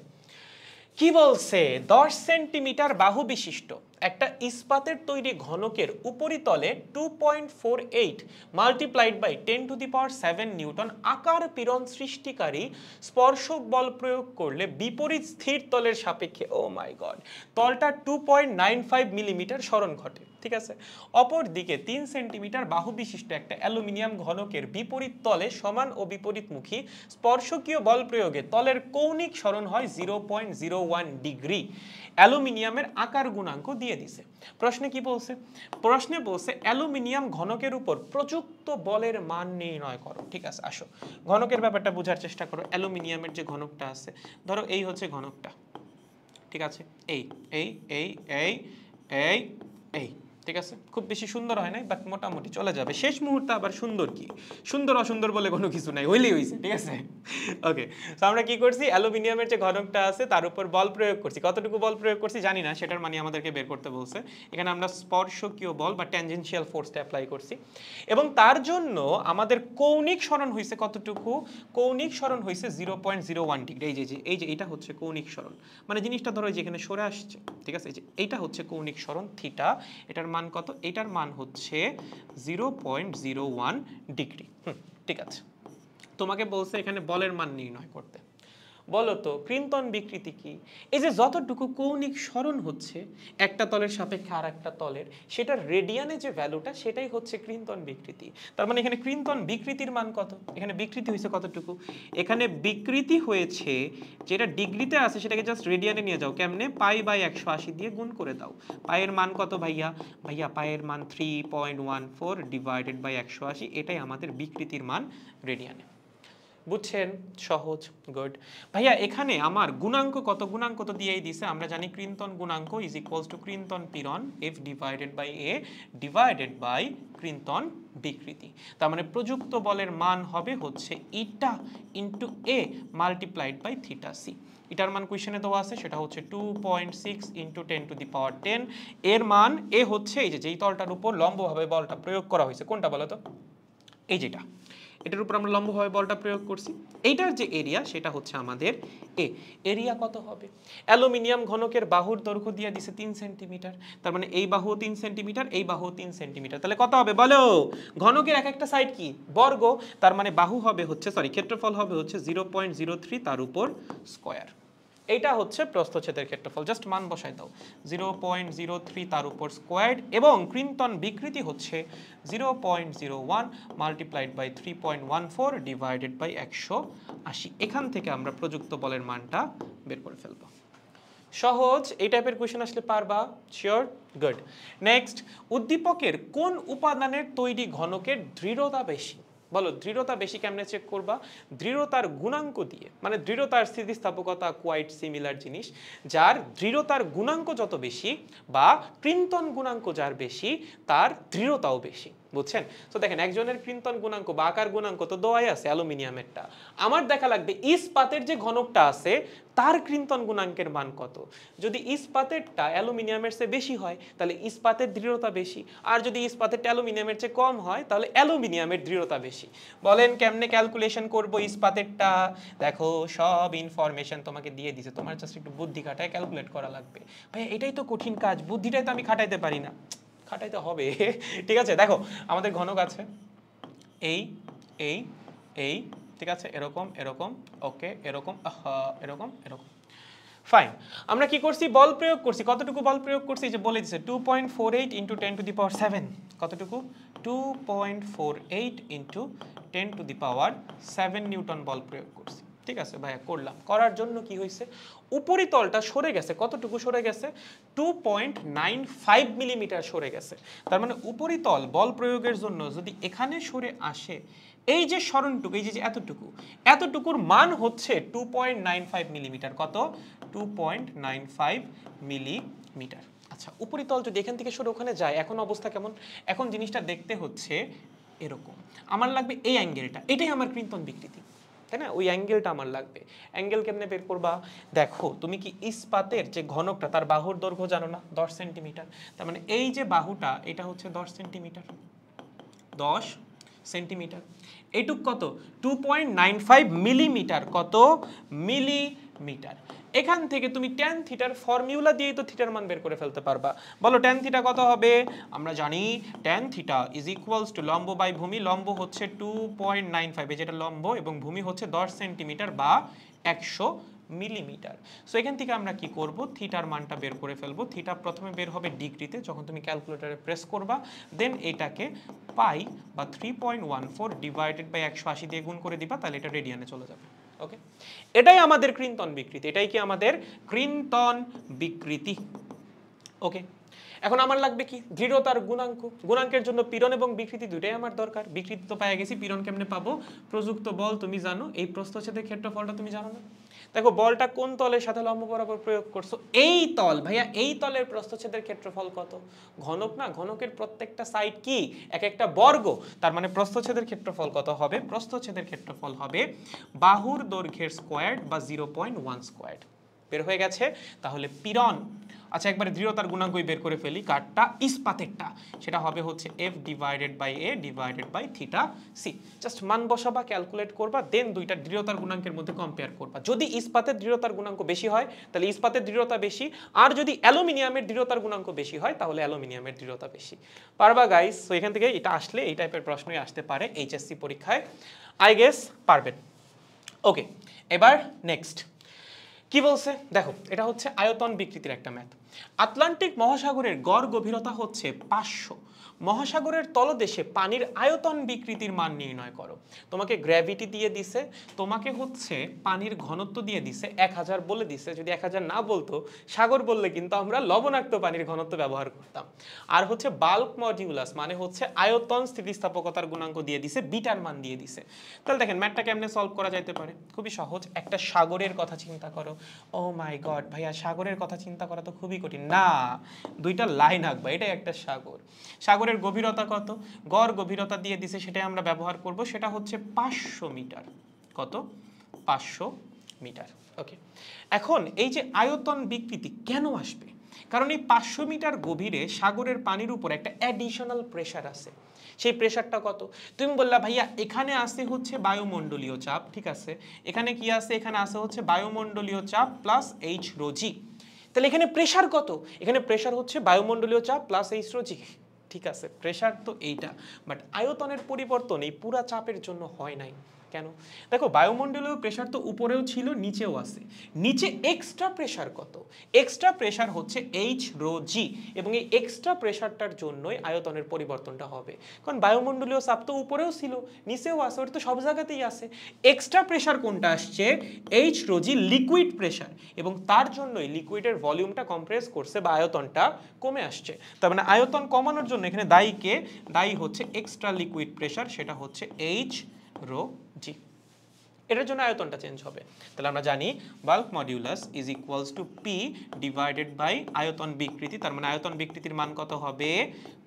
কি বলছে? 10 সেন্টিমিটার বাহু বিশিষ্ট একটা ইস্পাতের তৈরি ঘনকের উপরিতলে 2.48 মাল্টিপ্লাইড বাই 10⁷ নিউটন আকার পীড়ন সৃষ্টিকারী স্পর্শক বল প্রয়োগ করলে বিপরীত স্থির তলের সাপেক্ষে, ও মাই গড, তলটা 2.95 মিলিমিটার সরণ ঘটে। ঠিক আছে, অপর দিকে 3 সেন্টিমিটার বাহু বিশিষ্ট একটা অ্যালুমিনিয়াম ঘনকের বিপরীত তলে সমান ও বিপরীতমুখী স্পর্শকীয় বল প্রয়োগে তলের কৌণিক সরণ হয় 0.01 ডিগ্রি। অ্যালুমিনিয়ামের আকার গুণাঙ্ক দিয়ে দিছে। প্রশ্নে কি বলছে? প্রশ্নে বলছে অ্যালুমিনিয়াম ঘনকের উপর প্রযুক্ত বলের মান নির্ণয় করো। ঠিক আছে, আসো ঘনকের ব্যাপারটা বোঝার চেষ্টা করো। অ্যালুমিনিয়ামের যে ঘনকটা আছে, ধরো এই হচ্ছে ঘনকটা, ঠিক আছে, এই এই এই এই এই এই, ঠিক আছে, খুব বেশি সুন্দর হয় নাই, বাট মোটামুটি চলে যাবে। শেষ মুহূর্তে আবার সুন্দর কি? সুন্দর অসুন্দর বলে কোনো কিছু নাই, হইলেই হইছে। ঠিক আছে, ওকে। তো আমরা কি করছি? অ্যালুমিনিয়ামের যে ঘনকটা আছে তার উপর বল প্রয়োগ করছি। কতটুকু বল প্রয়োগ করছি জানি না, সেটার মানে আমাদেরকে বের করতে বলছে। এখানে আমরা স্পর্শকীয় বল বা ট্যানজেনশিয়াল ফোর্সটা অ্যাপ্লাই করছি, এবং তার জন্য আমাদের কৌণিক সরণ হয়েছে কতটুকু? কৌণিক সরণ হয়েছে 0.01 ডিগ্রি। এই যে এটা হচ্ছে কৌণিক সরণ, মানে জিনিসটা ধরো যেখানে সরে আসছে, ঠিক আছে, এই যে এইটা হচ্ছে কৌণিক সরণ থিটা। এটার মান কত? এটার মান হচ্ছে 0.01 ডিগ্রি। ঠিক আছে, তোমাকে বলছে এখানে বলের মান নির্ণয় করতে। বলো তো কৃন্তন বিকৃতি কি? এই যে যতটুকু কৌণিক সরণ হচ্ছে একটা তলের সাপেক্ষে আর একটা তলের, সেটার রেডিয়ানে যে ভ্যালুটা, সেটাই হচ্ছে কৃন্তন বিকৃতি। তার মানে এখানে কৃন্তন বিকৃতির মান কত? এখানে বিকৃতি হয়েছে কতটুকু? এখানে বিকৃতি হয়েছে, যেটা ডিগ্রিতে আছে সেটাকে জাস্ট রেডিয়ানে নিয়ে যাও। কেমনে? পাই বাই 180 দিয়ে গুণ করে দাও। পায়ের মান কত ভাইয়া? ভাইয়া পায়ের মান 3.14 ডিভাইডেড বাই 180। এটাই আমাদের বিকৃতির মান রেডিয়ানে। বুঝছেন? সহজ, গুড। ভাইয়া এখানে আমার গুণাঙ্ক কত? গুণাঙ্ক তো দিয়েই দিছে, আমরা জানি ক্রিন্তন গুণাঙ্ক ইজ ইকুয়ালস টু ক্রিন্তন পীড়ন F divided by A divided by ক্রিন্তন বিকৃতি। তার মানে প্রযুক্ত বলের মান হবে হচ্ছে eta into A multiplied by theta C. এটার মান কোয়েশ্চেনে দেওয়া আছে, সেটা হচ্ছে 2.6 ইন্টু 10⁻10। এর মান এ হচ্ছে এই যে যেই তলটার উপর লম্বভাবে বলটা প্রয়োগ করা হয়েছে, কোনটা বলো তো? এই যেটা, এটার উপর আমরা লম্বভাবে বলটা প্রয়োগ করছি, এইটার যে এরিয়া সেটা হচ্ছে আমাদের এ। এরিয়া কত হবে? অ্যালুমিনিয়াম ঘনকের বাহুর দৈর্ঘ্য দিয়ে দিছে 3 সেন্টিমিটার, তার মানে এই বাহু 3 সেন্টিমিটার, এই বাহু 3 সেন্টিমিটার, তাহলে কত হবে বলো? ঘনকের এক একটা সাইড কি? বর্গ, তার মানে বাহু হবে হচ্ছে ক্ষেত্রফল হবে হচ্ছে 0.03 তার উপর স্কয়ার। এইটা হচ্ছে প্রস্থচ্ছেদের ক্ষেত্রফল, জাস্ট মান বসাই দাও 0.03 তার উপর স্কোয়ার্ড, এবং ক্রিন্তন বিকৃতি হচ্ছে 0.01 মাল্টিপ্লাইড বাই 3.14 ডিভাইডেড বাই 180। এখান থেকে আমরা প্রযুক্ত বলের মানটা বের করে ফেলবো। সহজ, এই টাইপের কোয়েশ্চেন আসলে পারবা? Sure, good. নেক্সট, উদ্দীপকের কোন উপাদানের তৈরি ঘনকের দৃঢ়তা বেশি? বলো, দৃঢ়তা বেশি কেমনে চেক করবা? দৃঢ়তার গুণাঙ্ক দিয়ে, মানে দৃঢ়তার স্থিতিস্থাপকতা কোয়াইট সিমিলার জিনিস। যার দৃঢ়তার গুণাঙ্ক যত বেশি বা ক্রিন্তন গুণাঙ্ক যার বেশি, তার দৃঢ়তাও বেশি। বুঝছেন? তো দেখেন, একজনের ক্রিন্তন গুণাঙ্ক বা আকার গুণাঙ্ক তো দেওয়াই আছে অ্যালুমিনিয়ামেরটা, আমার দেখা লাগবে ইস্পাতের যে ঘনকটা আছে তার ক্রিন্তন গুণাঙ্কের মান কত। যদি ইস্পাতেরটা অ্যালুমিনিয়ামের চেয়ে বেশি হয় তাহলে ইস্পাতের দৃঢ়তা বেশি, আর যদি ইস্পাতেরটা অ্যালুমিনিয়ামের চেয়ে কম হয় তাহলে অ্যালুমিনিয়ামের দৃঢ়তা বেশি। বলেন কেমনে ক্যালকুলেশন করব ইস্পাতেরটা? দেখো, সব ইনফরমেশন তোমাকে দিয়ে দিছে, তোমার জাস্ট একটু বুদ্ধি খাটায় ক্যালকুলেট করা লাগবে। ভাই এটাই তো কঠিন কাজ, বুদ্ধিটাই তো আমি খাটাইতে পারি না, খাটাইতে হবে। ঠিক আছে, দেখো আমাদের ঘনক আছে এই এই এই, ঠিক আছে, এরকম এরকম, ওকে, এরকম এরকম এরকম, ফাইন। আমরা কি করছি? বল প্রয়োগ করছি। কতটুকু বল প্রয়োগ করছি? যে বলে দিচ্ছে 2.48 ইন্টু 10⁻7। কতটুকু? 2.48 ইন্টু 10⁻7 নিউটন বল প্রয়োগ করছি। ঠিক আছে ভাইয়া, করলাম। করার জন্য কি হয়েছে? উপরিতলটা সরে গেছে। কতটুকু সরে গেছে? 2.95 মিলিমিটার সরে গেছে। তার মানে উপরিতল বল প্রয়োগের জন্য যদি এখানে সরে আসে, এই যে সরণটুকু, এই যে এতটুকু, এতটুকুর মান হচ্ছে 2.95 মিলিমিটার। কত? 2.95 মিলিমিটার। আচ্ছা, উপরিতল যদি এখান থেকে সরে ওখানে যায়, এখন অবস্থা কেমন? এখন জিনিসটা দেখতে হচ্ছে এরকম। আমার লাগবে এই অ্যাঙ্গেলটা, এটাই আমার ক্রিন্তন বিকৃতি, তাই না? ওই অ্যাঙ্গেলটা আমার লাগবে। অ্যাঙ্গেল কেমনে বের করবা? দেখো, তুমি কি ইস্পাতের যে ঘনকটা তার বাহুর দৈর্ঘ্য জানো না? 10 সেন্টিমিটার। তার মানে এই যে বাহুটা, এটা হচ্ছে 10 সেন্টিমিটার, 10 সেন্টিমিটার। এইটুক কত? 2.95 মিলিমিটার। কত? মিলিমিটার। এখান থেকে তুমি ট্যান থিটার ফর্মুলা দিয়েই তো থিটার মান বের করে ফেলতে পারবা। বলো ট্যান থিটা কত হবে? আমরা জানি tan theta is equals two লম্ব বাই ভূমি। লম্ব হচ্ছে 2.95, যেটা লম্ব, এবং ভূমি হচ্ছে 10 সেন্টিমিটার বা 100 মিলিমিটার। সো এখান থেকে আমরা কি করব? থিটার মানটা বের করে ফেলবো। থিটা প্রথমে বের হবে ডিগ্রিতে, যখন তুমি ক্যালকুলেটরে প্রেস করবা, দেন এটাকে পাই বা 3.14 ডিভাইডেড বাই 180 দিয়ে গুণ করে দিবা, তাহলে এটা রেডিয়ানে চলে যাবে। ওকে, এটাই আমাদের ক্রিন্তন বিকৃতি। এটাই কি আমাদের ক্রিন্তন বিকৃতি? ওকে, এখন আমার লাগবে কি? দৃঢ়তার গুণাঙ্ক। গুণাঙ্কের জন্য পীড়ন এবং বিকৃতি দুটাই আমার দরকার। বিকৃতি তো পেয়ে গেছি, পীড়ন কেমনে পাবো? প্রযুক্ত বল তুমি জানো, এই প্রস্থচ্ছেদের ক্ষেত্রফলটা তুমি জানো না? দেখো, বলটা কোন তলের সাথে লম্ব বরাবর প্রয়োগ করছো? এই তল। ভাইয়া এই তলের প্রস্থচ্ছেদের ক্ষেত্রফল কত? ঘনক না, ঘনকের প্রত্যেকটা সাইড কি? এক একটা বর্গ। তার মানে প্রস্থচ্ছেদের ক্ষেত্রফল কত হবে? প্রস্থচ্ছেদের ক্ষেত্রফল হবে বাহুর দৈর্ঘ্যের স্কয়ার বা 0.1 স্কয়ার। বের হয়ে গেছে। তাহলে পীড়ন, আচ্ছা একবারে দৃঢ়তার গুণাঙ্কই বের করে ফেলি, কারটা? ইস্পাতেরটা। সেটা হবে হচ্ছে f divided by A divided by theta c. Just মান বসাবা, ক্যালকুলেট করবা, দেন দুইটা দৃঢ়তার গুণাঙ্কের মধ্যে কম্পেয়ার করবা। যদি ইস্পাতের দৃঢ়তার গুণাঙ্ক বেশি হয় তাহলে ইস্পাতের দৃঢ়তা বেশি, আর যদি অ্যালুমিনিয়ামের দৃঢ়তার গুণাঙ্ক বেশি হয় তাহলে অ্যালুমিনিয়ামের দৃঢ়তা বেশি। পারবা গাইস? সো এখান থেকে এটা আসলে এই টাইপের প্রশ্নই আসতে পারে এইচএসসি পরীক্ষায়। আই গেস পারবেন। ওকে, এবার নেক্সট কি বলছে দেখো, এটা হচ্ছে আয়তন বিকৃতির একটা ম্যাথ। আটলান্টিক মহাসাগরের গড় গভীরতা হচ্ছে 500। মহাসাগরের তলদেশে পানির আয়তন বিকৃতির মান নির্ণয় করো। তোমাকে গ্র্যাভিটি দিয়ে দিছে, তোমাকে হচ্ছে পানির ঘনত্ব দিয়ে দিছে 1000 বলে দিছে। যদি 1000 না বলতো, সাগর বললে কিন্তু আমরা লবণাক্ত পানির ঘনত্ব ব্যবহার করতাম। আর হচ্ছে বাল্ক মডিউলাস মানে হচ্ছে আয়তন স্থিতিস্থাপকতার গুণাঙ্ক দিয়ে দিছে, বিটার মান দিয়ে দিছে। তাহলে দেখেন ম্যাথটা কেমনে সলভ করা যাইতে পারে, খুবই সহজ। একটা সাগরের কথা চিন্তা করো। ও মাই গড ভাইয়া, সাগরের কথা চিন্তা করা তো খুবই কঠিন। না, দুইটা লাইন আঁকবা, এটাই একটা সাগর। সাগরের গভীরতা কত, গড় গভীরতা দিয়ে দিছে, সেটাই আমরা ব্যবহার করব। সেটা হচ্ছে 500 মিটার। কত? 500 মিটার। ওকে, এখন এই যে আয়তন বিকৃতি কেন আসবে, কারণ এই 500 মিটার গভীরে সাগরের পানির উপর একটা অ্যাডিশনাল প্রেসার আছে। সেই প্রেসারটা কত? তুমি বললা ভাইয়া এখানে আছে হচ্ছে বায়ুমণ্ডলীয় চাপ, ঠিক আছে। এখানে কি আছে? এখানে আছে হচ্ছে বায়ুমণ্ডলীয় চাপ প্লাস এইচ রো জি। তাহলে এখানে প্রেসার কত? এখানে প্রেসার হচ্ছে বায়ুমণ্ডলীয় চাপ প্লাস এইচ রো জি। ঠিক আছে, প্রেসার তো এইটা, বাট আয়তনের পরিবর্তন এই পুরা চাপের জন্য হয় নাই। কেন? দেখো, বায়ুমণ্ডলীয় প্রেসার তো উপরেও ছিল, নিচেও আছে। নিচে এক্সট্রা প্রেসার কত? এক্সট্রা প্রেসার হচ্ছে এইচ রো জি, এবং এই এক্সট্রা প্রেসারটার জন্যই আয়তনের পরিবর্তনটা হবে। কারণ বায়ুমণ্ডলীয় চাপ তো উপরেও ছিল, নিচেও আছে, ওটা তো সব জায়গাতেই আছে। এক্সট্রা প্রেসার কোনটা আসছে? এইচ রো জি, লিকুইড প্রেসার, এবং তার জন্যই লিকুইডের ভলিউমটা কম্প্রেস করছে বা আয়তনটা কমে আসছে। তার মানে আয়তন কমানোর জন্য এখানে দায়ী হচ্ছে এক্সট্রা লিকুইড প্রেসার, সেটা হচ্ছে এইচ রো জি। এটার জন্য আয়তনটা চেঞ্জ হবে। তাহলে আমরা জানি bulk modulus is equals to p divided by আয়তন বিকৃতি। তার মানে আয়তন বিকৃতির মান কত হবে?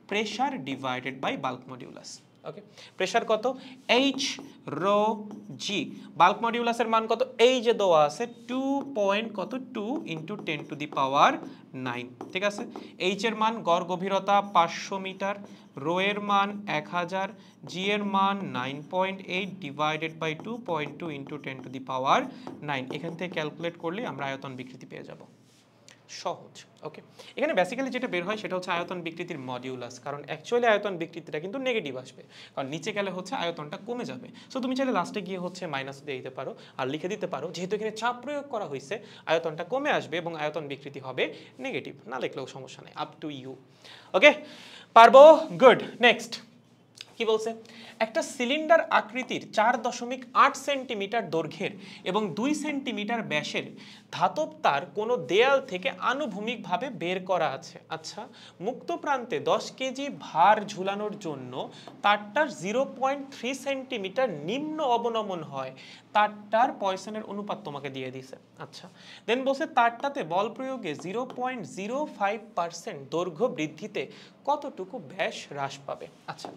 Pressure divided by bulk modulus. Okay, pressure কত? H rho g. বাল্ক মডিউলাসের মান কত? এই যে দেওয়া আছে 2 ইন্টু 10 টু দি পাওয়ার 9। ঠিক আছে, এইচ এর মান গড় গভীরতা 500 মিটার, রো এর মান 1000, জি এর মান 9.8 divided by 2.2 into 10 to the power 9। এখান থেকে ক্যালকুলেট করলে আমরা আয়তন বিকৃতি পেয়ে যাব। সহজ। ওকে, এখানে বেসিক্যালি যেটা বের হয় সেটা হচ্ছে আয়তন বিকৃতির মডিউলাস, কারণ অ্যাকচুয়ালি আয়তন বিকৃতিটা কিন্তু নেগেটিভ আসবে, কারণ নিচে গেলে হচ্ছে আয়তনটা কমে যাবে। সো তুমি চাইলে লাস্টে গিয়ে হচ্ছে মাইনাস দিয়ে দিতে পারো আর লিখে দিতে পারো, যেহেতু এখানে চাপ প্রয়োগ করা হয়েছে আয়তনটা কমে আসবে এবং আয়তন বিকৃতি হবে নেগেটিভ। না লিখলেও সমস্যা নেই, আপ টু ইউ। ওকে, পারবো? গুড। নেক্সট কি বলছে? একটা সিলিন্ডার আকৃতির 4.8 সেন্টিমিটার দৈর্ঘ্যের এবং 2 সেন্টিমিটার ব্যাসের ধাতব তার কোনো দেয়াল থেকে আনুভূমিকভাবে বের করা আছে। আচ্ছা, মুক্ত প্রান্তে 10 কেজি ভার ঝুলানোর জন্য তারটার 0.3 সেন্টিমিটার নিম্ন অবনমন হয়। তারটার পয়সনের অনুপাত তোমাকে দিয়ে দিছে। আচ্ছা, দেন বলছে তারটাতে বল প্রয়োগে 0.05% দৈর্ঘ্য বৃদ্ধিতে কতটুকু ব্যাস হ্রাস পাবে। আচ্ছা,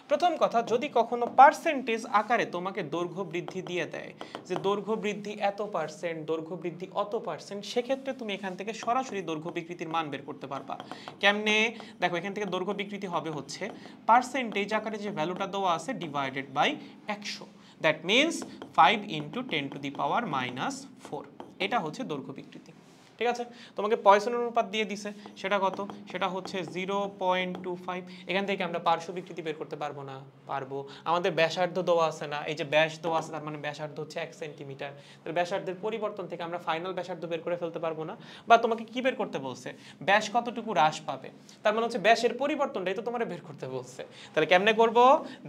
প্রথম কথা, যদি কখনো পার্সেন্টেজ আকারে তোমাকে দৈর্ঘ্য বৃদ্ধি দিয়ে দেয় যে দৈর্ঘ্য বৃদ্ধি এত পার্সেন্ট, দৈর্ঘ্য বৃদ্ধি অত পার্সেন্ট, সেক্ষেত্রে তুমি এখান থেকে সরাসরি দৈর্ঘ্য বিকৃতির মান বের করতে পারবা। কেমনে? দেখো, এখান থেকে দৈর্ঘ্য বিকৃতি হবে হচ্ছে পার্সেন্টেজ আকারে যে ভ্যালুটা দেওয়া আছে divided by 100। That means 5 into 10 to the power -4। এটা হচ্ছে দৈর্ঘ্য বিকৃতি। ঠিক আছে, তোমাকে পয়সনের অনুপাত দিয়ে দিছে, সেটা কত? সেটা হচ্ছে 0.25। এখান থেকে আমরা পার্শ্ব বিকৃতি বের করতে পারবো না? পারবো। আমাদের ব্যাসার্ধ দেওয়া আছে না, এই যে ব্যাস দেওয়া আছে, তার মানে ব্যাসার্ধ হচ্ছে 1 সেন্টিমিটার। তাহলে ব্যাসার্ধের পরিবর্তন থেকে আমরা ফাইনাল ব্যাসার্ধ বের করে ফেলতে পারবো না? বা তোমাকে কি বের করতে বলছে? ব্যাস কতটুকু হ্রাস পাবে, তার মানে হচ্ছে ব্যাসের পরিবর্তনটাই তো তোমার বের করতে বলছে। তাহলে কেমনে করব?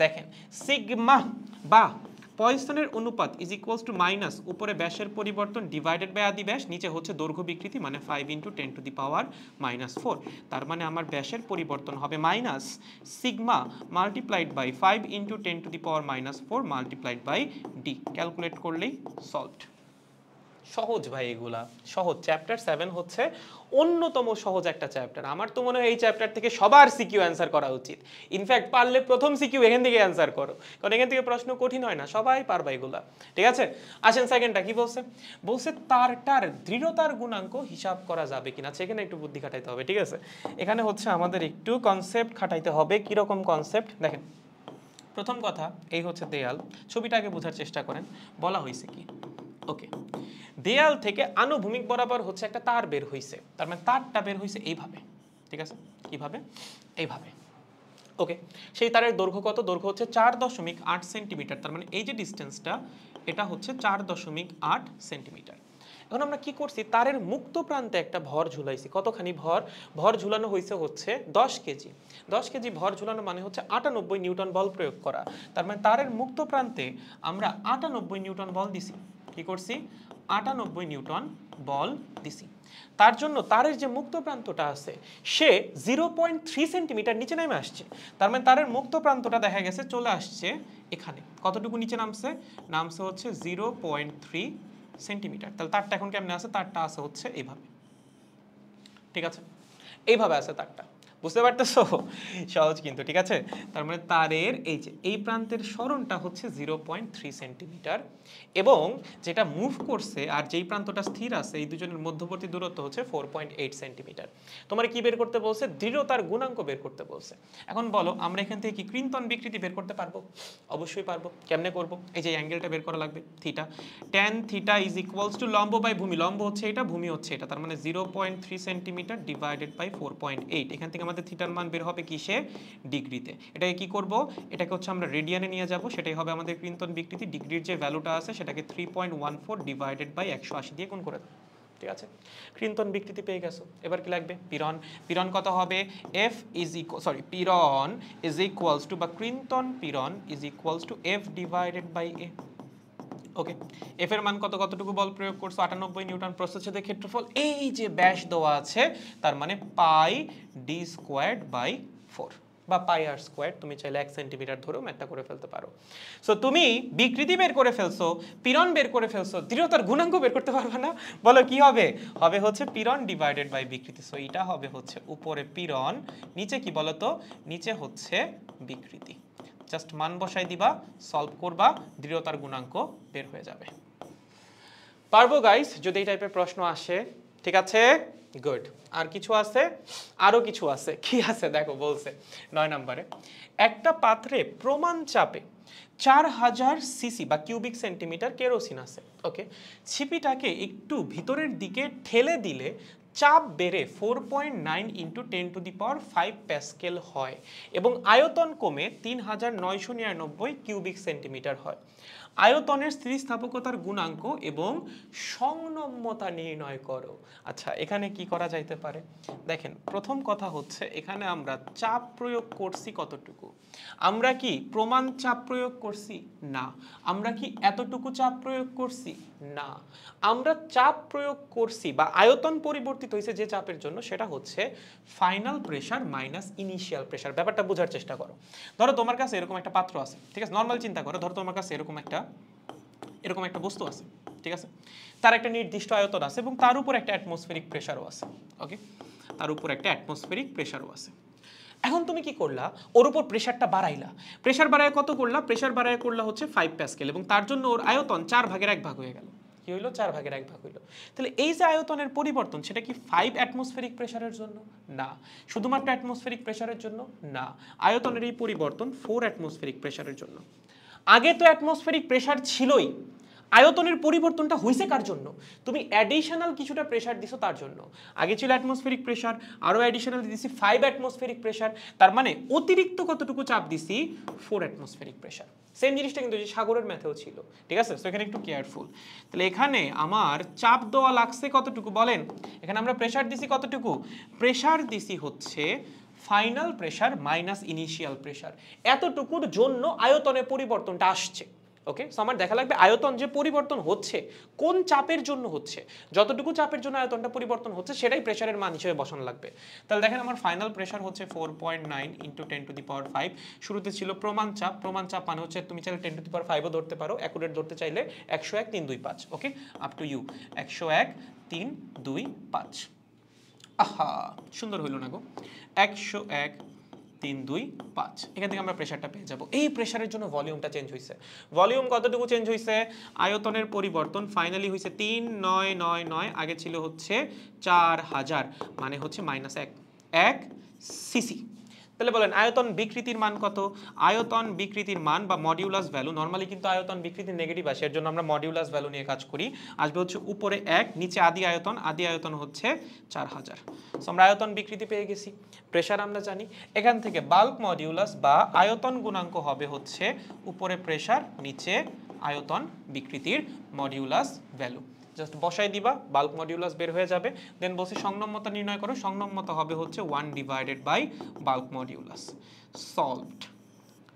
দেখেন, সিগমা বা পয়সনের অনুপাত ইজ ইকুয়ালস টু মাইনাস উপরে ব্যাসের পরিবর্তন ডিভাইডেড বাই আদি ব্যাস, নিচে হচ্ছে দৈর্ঘ্য বিকৃতি মানে 5 ইন্টু 10 টু দি পাওয়ার -4। তার মানে আমার ব্যাসের পরিবর্তন হবে minus sigma multiplied by 5 into 10 to the power -4 multiplied by d. Calculate করলেই সলভড। সহজ ভাই, এগুলা সহজ। চ্যাপ্টার 7 হচ্ছে অন্যতম সহজ একটা চ্যাপ্টার। আমার তো মনে হয় এই চ্যাপ্টার থেকে সবার সিকিউ অ্যান্সার করা উচিত। ইনফ্যাক্ট পারলে প্রথম সিকিউ এখান থেকে অ্যান্সার করো, কারণ এখান থেকে প্রশ্ন কঠিন হয় না, সবাই পারবা এগুলা। ঠিক আছে, আসেন সেকেন্ডটা কি বলছে? বলছে তারটার দৃঢ়তার গুণাঙ্ক হিসাব করা যাবে কিনা। সেখানে একটু বুদ্ধি খাটাইতে হবে। ঠিক আছে, এখানে হচ্ছে আমাদের একটু কনসেপ্ট খাটাইতে হবে। কিরকম কনসেপ্ট? দেখেন, প্রথম কথা, এই হচ্ছে দেয়াল। ছবিটাকে বোঝার চেষ্টা করেন, বলা হয়েছে কি? ওকে, দেয়াল থেকে আনুভূমিক বরাবর হচ্ছে একটা তার বের হইছে, তার মানে তারটা বের হইছে এইভাবে। ঠিক আছে, কিভাবে? এইভাবে। ওকে, সেই তারের দৈর্ঘ্য কত? দৈর্ঘ্য হচ্ছে 4.8 সেন্টিমিটার। তার মানে এই যে ডিসটেন্সটা, এটা হচ্ছে 4.8 সেন্টিমিটার। এখন আমরা কি করছি, তারের মুক্ত প্রান্তে একটা ভর ঝুলাইছি। কতখানি ভর? ভর ঝুলানো হয়েছে হচ্ছে 10 কেজি। 10 কেজি ভর ঝুলানো মানে হচ্ছে 98 নিউটন বল প্রয়োগ করা। তার মানে তারের মুক্ত প্রান্তে আমরা 98 নিউটন বল দিছি। কি করছি? 98 নিউটন বল দিছি। তার জন্য তারের যে মুক্ত প্রান্তটা আছে সে 0.3 সেন্টিমিটার নিচে নেমে আসছে। তার মানে তারের মুক্ত প্রান্তটা দেখা গেছে চলে আসছে এখানে। কতটুকু নিচে নামছে? নামছে হচ্ছে 0.3 সেন্টিমিটার। তাহলে তারটা এখন কেমনে আছে? তারটা আছে হচ্ছে এইভাবে, ঠিক আছে? এইভাবে আছে তারটা, বুঝতে পারতেছো? সহজ কিন্তু, ঠিক আছে? তার মানে তারের এই যে এই প্রান্তের সরণটা হচ্ছে 0.3 সেন্টিমিটার এবং যেটা মুভ করছে আর যেই প্রান্তটা স্থির আছে এই দুজনের মধ্যবর্তী দূরত্ব হচ্ছে 4.8 সেন্টিমিটার। তোমার কি বের করতে বলছে? দৃঢ়তার গুণাঙ্ক বের করতে বলছে। এখন বলো আমরা এখান থেকে কি ক্রিন্তন বিকৃতি বের করতে পারবো? অবশ্যই পারবো। কেমনে করব? এই যে অ্যাঙ্গেলটা বের করা লাগবে, theta. tan theta is equals two লম্ব বাই ভূমি। লম্ব হচ্ছে এটা, ভূমি হচ্ছে এটা। তার মানে 0.3 সেন্টিমিটার ডিভাইডেড বাই 4.8। এখান থেকে আমাদের থিটার মান বের হবে কিসে? ডিগ্রিতে। এটাকে কি করব? এটাকে হচ্ছে আমরা রেডিয়ানে নিয়ে যাব। সেটাই হবে আমাদের ক্রিন্তন বিকৃতি। ডিগ্রির যে ভ্যালুটা আছে সেটাকে 3.14 ডিভাইডেড বাই 180 দিয়ে গুণ করে দাও, ঠিক আছে? ক্রিন্তন বিকৃতি পেয়ে গেছো। এবার কি লাগবে? পীড়ন। পীড়ন কত হবে? F ইজ ইকুয়াল পীড়ন ইজ ইকুয়ালস টু বা ক্রিন্তন পীড়ন is equals to F divided by A। Okay, F এর মান কত? কতটুকু বল প্রয়োগ করছো? 98 নিউটন। প্রস্থচ্ছেদের ক্ষেত্রফল এই যে ব্যাস দেওয়া আছে, তার মানে পাই ডি স্কোয়ার্ড বাই 4 বা পাই আর স্কোয়ার্ড, তুমি চাইলে 1 সেন্টিমিটার ধরেও ম্যাথটা করে ফেলতে পারো। সো তুমি বিকৃতি বের করে ফেলছো, পীড়ন বের করে ফেলছো, দৃঢ়তার গুণাঙ্ক বের করতে পারবে না? বলো কি হবে? হবে হচ্ছে পীড়ন ডিভাইডেড বাই বিকৃতি। সো এটা হবে হচ্ছে উপরে পীড়ন, নিচে কি বলো তো? নিচে হচ্ছে বিকৃতি। জাস্ট মান বসাই দিবা, সলভ করবা, দৃঢ়তার গুণাঙ্ক বের হয়ে যাবে। পারবো গাইস যদি এই টাইপের প্রশ্ন আসে, ঠিক আছে? গুড। আর কিছু আছে? আরো কিছু আছে। কি আছে দেখো, বলছে 9 নম্বরে একটা পাত্রে প্রমাণ চাপে 4000 সিসি বা কিউবিক সেন্টিমিটার কেরোসিন আছে। ওকে, ছিপিটাকে একটু ভিতরের দিকে ঠেলে দিলে চাপ বেড়ে 4.9 ইন্টু 10⁵ প্যাসকেল হয় এবং আয়তন কমে 3999 কিউবিক সেন্টিমিটার হয়। আয়তনের স্থিতিস্থাপকতার গুণাঙ্ক এবং সংনম্যতা নির্ণয় করো। আচ্ছা, এখানে কি করা যাইতে পারে? দেখেন, প্রথম কথা হচ্ছে এখানে আমরা চাপ প্রয়োগ করছি কতটুকু? আমরা কি প্রমাণ চাপ প্রয়োগ করছি? না। আমরা কি এতটুকু চাপ প্রয়োগ করছি? না। আমরা চাপ প্রয়োগ করছি বা আয়তন পরিবর্তিত হয়েছে যে চাপের জন্য, সেটা হচ্ছে final pressure minus initial pressure. ব্যাপারটা বোঝার চেষ্টা করো। ধরো তোমার কাছে এরকম একটা পাত্র আছে, ঠিক আছে? নর্মাল চিন্তা করো, ধরো তোমার কাছে এরকম একটা বস্তু আছে, ঠিক আছে? তার একটা নির্দিষ্ট আয়তন আছে এবং তার উপর একটা অ্যাটমসফেরিক প্রেসারও আছে। ওকে, তার উপর একটা অ্যাটমসফেরিক প্রেসারও আছে। এখন তুমি কি করলা? ওর উপর প্রেসারটা বাড়াইলা। প্রেসার বাড়ায় কত করলা? প্রেসার বাড়ায় করলা হচ্ছে 5 প্যাসকেল এবং তার জন্য ওর আয়তন 4/1 হয়ে গেল। কি হইলো? 4/1 হইলো। তাহলে এই যে আয়তনের পরিবর্তন, সেটা কি 5 অ্যাটমসফেরিক প্রেসারের জন্য? না। শুধুমাত্র অ্যাটমসফেরিক প্রেসারের জন্য? না। আয়তনের এই পরিবর্তন 4 অ্যাটমসফেরিক প্রেসারের জন্য। আগে তো অ্যাটমসফেরিক প্রেসার ছিলই, আয়তনের পরিবর্তনটা হয়েছে কার জন্য? তুমি অ্যাডিশনাল কিছুটা প্রেসার দিছো তার জন্য। আগে ছিল অ্যাটমসফেরিক প্রেসার, আরও অ্যাডিশনাল দিছি 5 অ্যাটমসফেরিক প্রেসার, তার মানে অতিরিক্ত কতটুকু চাপ দিছি? 4 অ্যাটমসফেরিক প্রেসার। সেম জিনিসটা কিন্তু সাগরের ম্যাথেও ছিল, ঠিক আছে? তো এখানে একটু কেয়ারফুল। তাহলে এখানে আমার চাপ দেওয়া লাগছে কতটুকু বলেন? এখানে আমরা প্রেসার দিছি কতটুকু? প্রেসার দিছি হচ্ছে final pressure minus initial pressure. এতটুকুর জন্য আয়তনের পরিবর্তনটা আসছে। ওকে, সো আমার দেখা লাগবে আয়তন যে পরিবর্তন হচ্ছে কোন চাপের জন্য হচ্ছে। যতটুকু চাপের জন্য আয়তনটা পরিবর্তন হচ্ছে সেটাই প্রেসারের মান হিসেবে বসানো লাগবে। তাহলে দেখেন আমার ফাইনাল প্রেসার হচ্ছে 4.9 ইন্টু 10⁵। শুরুতে ছিল প্রমাণ চাপ। প্রমাণ চাপ মানে হচ্ছে তুমি চাইলে 10⁵ও ধরতে পারো, অ্যাকুরেট ধরতে চাইলে 101 3 2 5। Okay, up to you. 101 3 2 5। আহা, সুন্দর হইল না গো? 101 3 2 5। এখান থেকে আমরা প্রেসারটা পেয়ে যাব। এই প্রেসারের জন্য ভলিউমটা চেঞ্জ হয়েছে। ভলিউম কতটুকু চেঞ্জ হয়েছে? আয়তনের পরিবর্তন ফাইনালি হয়েছে 3999, আগে ছিল হচ্ছে 4000, মানে হচ্ছে -1 সিসি। তাহলে বলেন আয়তন বিকৃতির মান কত? আয়তন বিকৃতির মান বা মডিউলাস ভ্যালু, নরমালি কিন্তু আয়তন বিকৃতির নেগেটিভ আসে, এর জন্য আমরা মডিউলাস ভ্যালু নিয়ে কাজ করি। আসবে হচ্ছে উপরে 1, নিচে আদি আয়তন হচ্ছে 4000। সো আমরা আয়তন বিকৃতি পেয়ে গেছি, প্রেসার আমরা জানি। এখান থেকে বাল্ক মডিউলাস বা আয়তন গুণাঙ্ক হবে হচ্ছে উপরে প্রেসার, নিচে আয়তন বিকৃতির মডিউলাস ভ্যালু। জাস্ট বসাই দিবা, বাল্ক মডিউলাস বের হয়ে যাবে। দেন বলছি সংনম্যতা নির্ণয় করো, সংনম্যতা হবে হচ্ছে 1 divided by bulk modulus. Solved.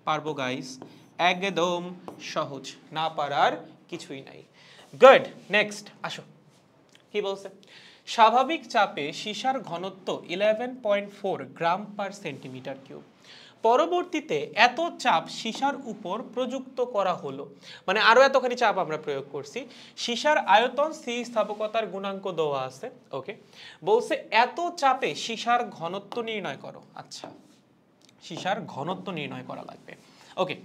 পারবো গাইস, একদম সহজ, না পারার কিছুই নাই। গুড, নেক্সট আসো। কি বলছে? স্বাভাবিক চাপে সীসার ঘনত্ব 11.4 গ্রাম পার সেন্টিমিটার কিউব। পরবর্তীতে এত চাপ সীসার উপর প্রযুক্ত করা হলো, মানে আরো এতখানি চাপ আমরা প্রয়োগ করছি। সীসার আয়তন স্থিতিস্থাপকতার গুণাঙ্ক দেওয়া আছে। ওকে, বলছে এত চাপে সীসার ঘনত্ব নির্ণয় করো। আচ্ছা, সীসার ঘনত্ব নির্ণয় করা লাগবে। ওকে,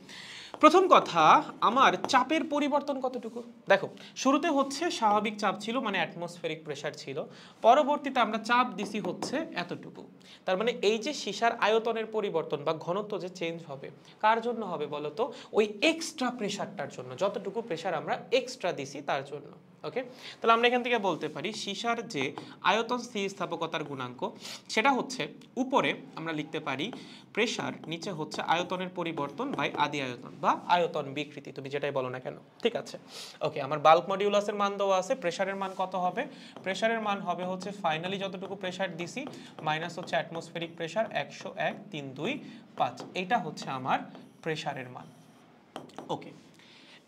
প্রথম কথা, আমার চাপের পরিবর্তন কতটুকু? দেখো, শুরুতে হচ্ছে স্বাভাবিক চাপ ছিল, মানে অ্যাটমসফেরিক প্রেসার ছিল। পরবর্তীতে আমরা চাপ দিছি হচ্ছে এতটুকু। তার মানে এই যে সীসার আয়তনের পরিবর্তন বা ঘনত্ব যে চেঞ্জ হবে, কার জন্য হবে বলো তো? ওই এক্সট্রা প্রেসারটার জন্য, যতটুকু প্রেসার আমরা এক্সট্রা দিছি তার জন্য। ওকে, তাহলে আমরা এখান থেকে বলতে পারি সীসার যে আয়তন স্থিতিস্থাপকতার গুণাঙ্ক, সেটা হচ্ছে উপরে আমরা লিখতে পারি প্রেসার, নিচে হচ্ছে আয়তনের পরিবর্তন বাই আদি আয়তন বা আয়তন বিকৃতি, তুমি যেটাই বলো না কেন। ঠিক আছে, ওকে, আমার বাল্ক মডিউলাসের মান দেওয়া আছে। প্রেসারের মান কত হবে? প্রেসারের মান হবে হচ্ছে ফাইনালি যতটুকু প্রেসার দিছি মাইনাস হচ্ছে অ্যাটমসফেরিক প্রেসার 101.325, এইটা হচ্ছে আমার প্রেসারের মান। ওকে,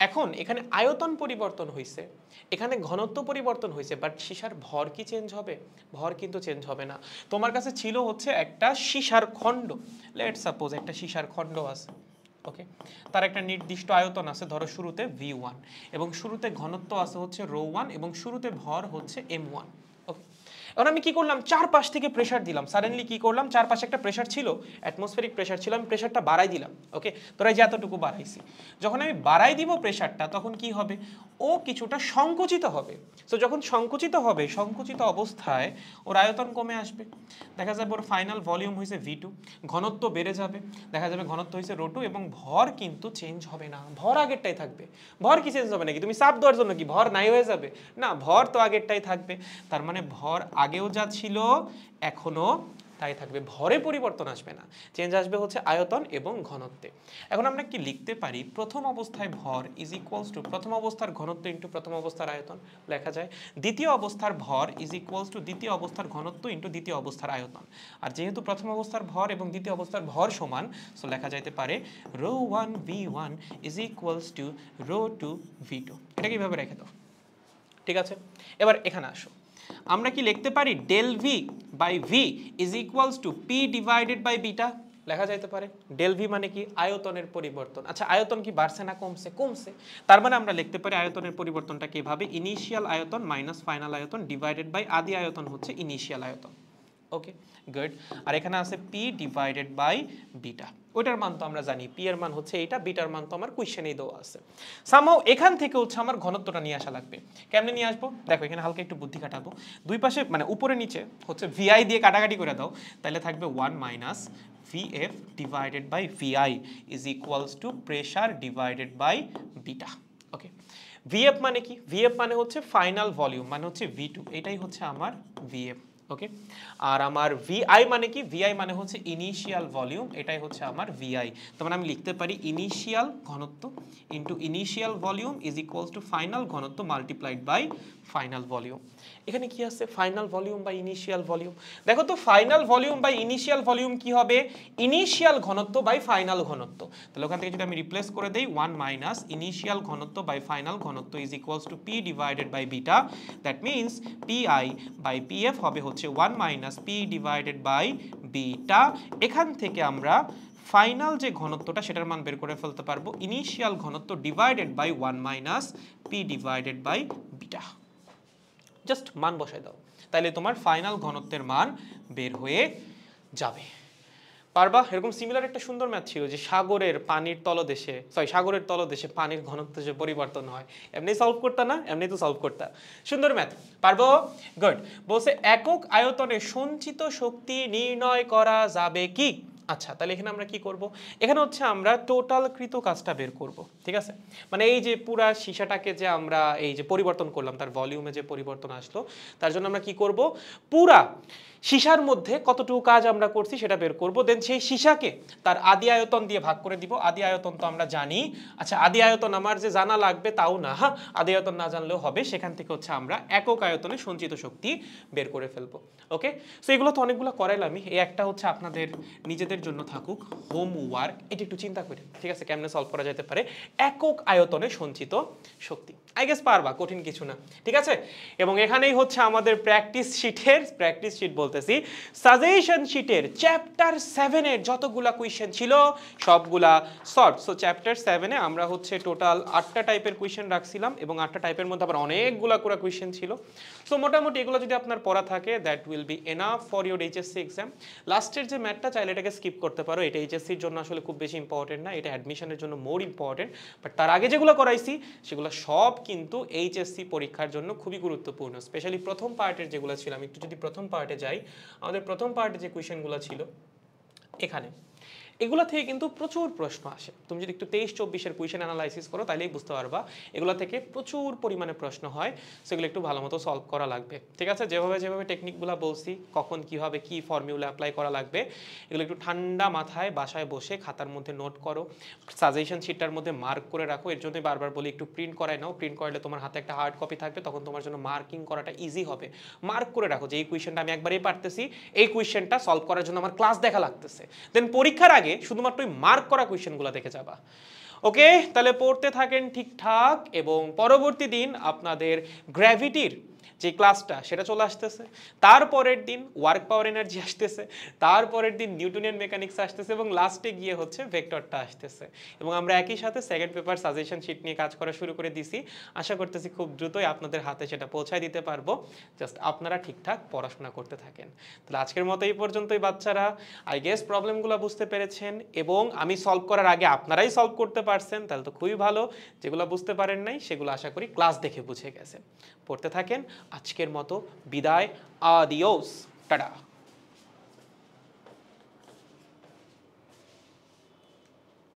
এখন এখানে আয়তন পরিবর্তন হয়েছে, এখানে ঘনত্ব পরিবর্তন হয়েছে, বাট সীসার ভর কি চেঞ্জ হবে? ভর কিন্তু চেঞ্জ হবে না। তোমার কাছে ছিল হচ্ছে একটা সীসার খণ্ড, লেটস সাপোজ একটা সীসার খণ্ড আছে। ওকে, তার একটা নির্দিষ্ট আয়তন আছে, ধরো শুরুতে v1 এবং শুরুতে ঘনত্ব আছে হচ্ছে ρ1 এবং শুরুতে ভর হচ্ছে m1। ওকে, এখন আমি কি করলাম? চারপাশ থেকে প্রেসার দিলাম। সাডেনলি কি করলাম? চারপাশে একটা প্রেসার ছিল, অ্যাটমসফেরিক প্রেসার ছিল, আমি প্রেসারটা বাড়াই দিলাম। ওকে, তোরা যে এতটুকু বাড়াইছি, যখন আমি বাড়াই দিব প্রেসারটা, তখন কি হবে? ও কিছুটা সংকুচিত হবে। তো যখন সংকুচিত হবে, সংকুচিত অবস্থায় ওর আয়তন কমে আসবে। দেখা যাবে ওর ফাইনাল ভলিউম হয়েছে v2, ঘনত্ব বেড়ে যাবে, দেখা যাবে ঘনত্ব হয়েছে ρ2 এবং ভর কিন্তু চেঞ্জ হবে না, ভর আগেরটাই থাকবে। ভর কি চেঞ্জ হবে নাকি? তুমি চাপ দেওয়ার জন্য কি ভর নাই হয়ে যাবে? না, ভর তো আগেরটাই থাকবে। তার মানে ভর আগেও যা ছিল এখনো তাই থাকবে, ভরে পরিবর্তন আসবে না, চেঞ্জ আসবে হচ্ছে আয়তন এবং ঘনত্বে। এখন আমরা কি লিখতে পারি? প্রথম অবস্থায় ভর ইজ ইকুয়ালস টু প্রথম অবস্থার ঘনত্ব ইন্টু প্রথম অবস্থার আয়তন লেখা যায়। দ্বিতীয় অবস্থার ভর ইজ ইকুয়ালস টু দ্বিতীয় অবস্থার ঘনত্ব ইন্টু দ্বিতীয় অবস্থার আয়তন। আর যেহেতু প্রথম অবস্থার ভর এবং দ্বিতীয় অবস্থার ভর সমান, সো লেখা যাইতে পারে ρ1 v1 is equals two ρ2 v2। এটা কিভাবে রেখে দাও। ঠিক আছে, এবার এখানে আসো, আমরা কি লিখতে পারি del v by v is equals to p divided by beta? লেখা যাইতে পারে। ডেল ভি মানে কি? আয়তনের পরিবর্তন। আচ্ছা, আয়তন কি বাড়ছে না কমছে? কমছে। তার মানে আমরা লিখতে পারি আয়তনের পরিবর্তনটা কিভাবে? ইনিশিয়াল আয়তন মাইনাস ফাইনাল আয়তন ডিভাইডেড বাই আদি আয়তন হচ্ছে ইনিশিয়াল আয়তন। ওকে, গুড। আর এখানে আছে পি ডিভাইডেড বাই বিটা, ওইটার মান তো আমরা জানি, পি এর মান হচ্ছে এইটা, বিটার মান তো আমার কোয়েশ্চেনেই দেওয়া আছে। সামহাও এখান থেকে হচ্ছে আমার ঘনত্বটা নিয়ে আসা লাগবে। কেমনে নিয়ে আসবো? দেখো, এখানে হালকা একটু বুদ্ধি খাটাবো। দুই পাশে মানে উপরে নিচে হচ্ছে ভিআই দিয়ে কাটাকাটি করে দাও, তাহলে থাকবে 1 minus v f divided by v i is equals to pressure divided by beta. Okay, v f মানে কি? ভিএফ মানে হচ্ছে ফাইনাল ভলিউম, মানে হচ্ছে ভি2, এটাই হচ্ছে আমার ভিএফ। ওকে, আর আমার ভিআই মানে কি? ভিআই মানে হচ্ছে ইনিশিয়াল ভলিউম, এটাই হচ্ছে আমার ভিআই। তার মানে আমি লিখতে পারি ইনিশিয়াল ঘনত্ব into initial volume is equals to final ঘনত্ব মাল্টিপ্লাইড বাই ফাইনাল ভলিউম। এখানে কি আছে? Final volume by initial volume. দেখো তো, final volume by initial volume কি হবে? ইনিশিয়াল ঘনত্ব বাই ফাইনাল ঘনত্ব। তাহলে ওখান থেকে যদি আমি রিপ্লেস করে দেই 1 মাইনাস ইনিশিয়াল ঘনত্ব বাই ফাইনাল ঘনত্ব is equals to p divided by beta, that means p i by p f হবে হচ্ছে 1 minus p divided by beta. এখান থেকে আমরা ফাইনাল যে ঘনত্বটা সেটার মান বের করে ফেলতে পারবো, ইনিশিয়াল ঘনত্ব divided by 1 minus p divided by beta. Just মান বসাই দাও, তাহলে তোমার ফাইনাল ঘনত্বের মান বের হয়ে যাবে। পারবা? এরকম সিমিলার একটা সুন্দর ম্যাথ ছিল যে সাগরের তলদেশে পানির ঘনত্ব যে পরিবর্তন হয়, এমনি সলভ করতা না? এমনি তো সলভ করতা। সুন্দর ম্যাথ, পারবো? গুড। বলছে একক আয়তনে সঞ্চিত শক্তি নির্ণয় করা যাবে কি? আচ্ছা, তাহলে এখানে আমরা কি করব? এখানে হচ্ছে আমরা টোটাল কৃত কাজটা বের করব, ঠিক আছে? মানে এই যে পুরা সীসাটাকে যে আমরা এই যে পরিবর্তন করলাম, তার ভলিউমে যে পরিবর্তন আসলো, তার জন্য আমরা কি করব? পুরা সীসার মধ্যে কতটুকু কাজ আমরা করছি সেটা বের করব। দেন সেই সীসাকে তার আদি আয়তন দিয়ে ভাগ করে দিব। আদি আয়তন তো আমরা জানি। আচ্ছা, আদি আয়তন আমার যে জানা লাগবে তাও না, হ্যাঁ, আদি আয়তন না জানলেও হবে। সেখান থেকে হচ্ছে আমরা একক আয়তনে সঞ্চিত শক্তি বের করে ফেলবো। ওকে, সো এগুলো তো অনেকগুলো করাইলামই। এই একটা হচ্ছে আপনাদের নিজেদের জন্য থাকুক হোমওয়ার্ক, এটা একটু চিন্তা করেন, ঠিক আছে, কেমনে সলভ করা যেতে পারে একক আয়তনে সঞ্চিত শক্তি। আই গেস পারবা, কঠিন কিছু না, ঠিক আছে? এবং এখানেই হচ্ছে আমাদের প্র্যাকটিস শিট বলতেছি, সাজেশন শিটের চ্যাপ্টার 7 এর যতগুলা কোয়েশ্চেন ছিল সবগুলা সলভ। সো চ্যাপ্টার 7 এ আমরা হচ্ছে টোটাল 8টা টাইপের কোয়েশ্চেন রাখছিলাম এবং 8টা টাইপের মধ্যে আবার অনেকগুলা করে কোয়েশ্চেন ছিল। সো মোটামুটি এগুলো যদি আপনার পড়া থাকে that will be enough for your HSC exam. লাস্টের যে ম্যাথটা চাইলে এটাকে স্কিপ করতে পারো, এটা এইচএসসির জন্য আসলে খুব বেশি ইম্পর্টেন্ট না, এটা অ্যাডমিশনের জন্য মোর ইম্পর্টেন্ট। বাট তার আগে যেগুলো করাইছি সেগুলো সব কিন্তু এইচএসসি পরীক্ষার জন্য খুবই গুরুত্বপূর্ণ। স্পেশালি প্রথম পার্টের যেগুলো ছিল, আমি একটু যদি প্রথম পার্টে যাই, আমাদের প্রথম পার্টে যে কোয়েশ্চেনগুলো ছিল এখানে, এগুলো থেকে কিন্তু প্রচুর প্রশ্ন আসে। তুমি যদি একটু 23-24-এর কোয়েশ্চেন অ্যানালাইসিস করো তাহলেই বুঝতে পারবা এগুলো থেকে প্রচুর পরিমাণে প্রশ্ন হয়। সেগুলো একটু ভালো মতো সলভ করা লাগবে, ঠিক আছে? যেভাবে টেকনিকগুলো বলছি, কখন কিভাবে কি ফর্মুলা অ্যাপ্লাই করা লাগবে, এগুলো একটু ঠান্ডা মাথায় বাসায় বসে খাতার মধ্যে নোট করো, সাজেশন শিটটার মধ্যে মার্ক করে রাখো। এর জন্যই বারবার বলি একটু প্রিন্ট করাই নাও। প্রিন্ট করলে তোমার হাতে একটা হার্ড কপি থাকবে, তখন তোমার জন্য মার্কিং করাটা ইজি হবে। মার্ক করে রাখো যে এই কোয়েশ্চেনটা আমি একবারই পারতেছি, এই কোয়েশ্চেনটা সলভ করার জন্য আমার ক্লাস দেখা লাগতেছে। দেন পরীক্ষার আগে শুধুমাত্র মার্ক করা কোয়েশ্চেনগুলো দেখে যাবা। ওকে, তাহলে পড়তে থাকেন ঠিকঠাক এবং পরবর্তী দিন আপনাদের গ্র্যাভিটির যে ক্লাসটা সেটা চলে আসতেছে, তারপরের দিন ওয়ার্ক পাওয়ার এনার্জি আসতেছে, তারপরের দিন নিউটনিয়ান মেকানিক্স আসতেছে এবং লাস্টে গিয়ে হচ্ছে ভেক্টরটা আসতেছে। এবং আমরা একই সাথে সেকেন্ড পেপার সাজেশন শিট নিয়ে কাজ করা শুরু করে দিছি। আশা করতেছি খুব দ্রুতই আপনাদের হাতে সেটা পৌঁছায় দিতে পারবো, জাস্ট আপনারা ঠিকঠাক পড়াশোনা করতে থাকেন। তাহলে আজকের মতো এই পর্যন্তই বাচ্চারা। আই গেস প্রবলেমগুলো বুঝতে পেরেছেন এবং আমি সলভ করার আগে আপনারাই সলভ করতে পারছেন, তাহলে তো খুবই ভালো। যেগুলো বুঝতে পারেন নাই সেগুলো আশা করি ক্লাস দেখে বুঝে গেছেন। পড়তে থাকেন। আজকের মতো বিদায়, আদিওস, টাটা।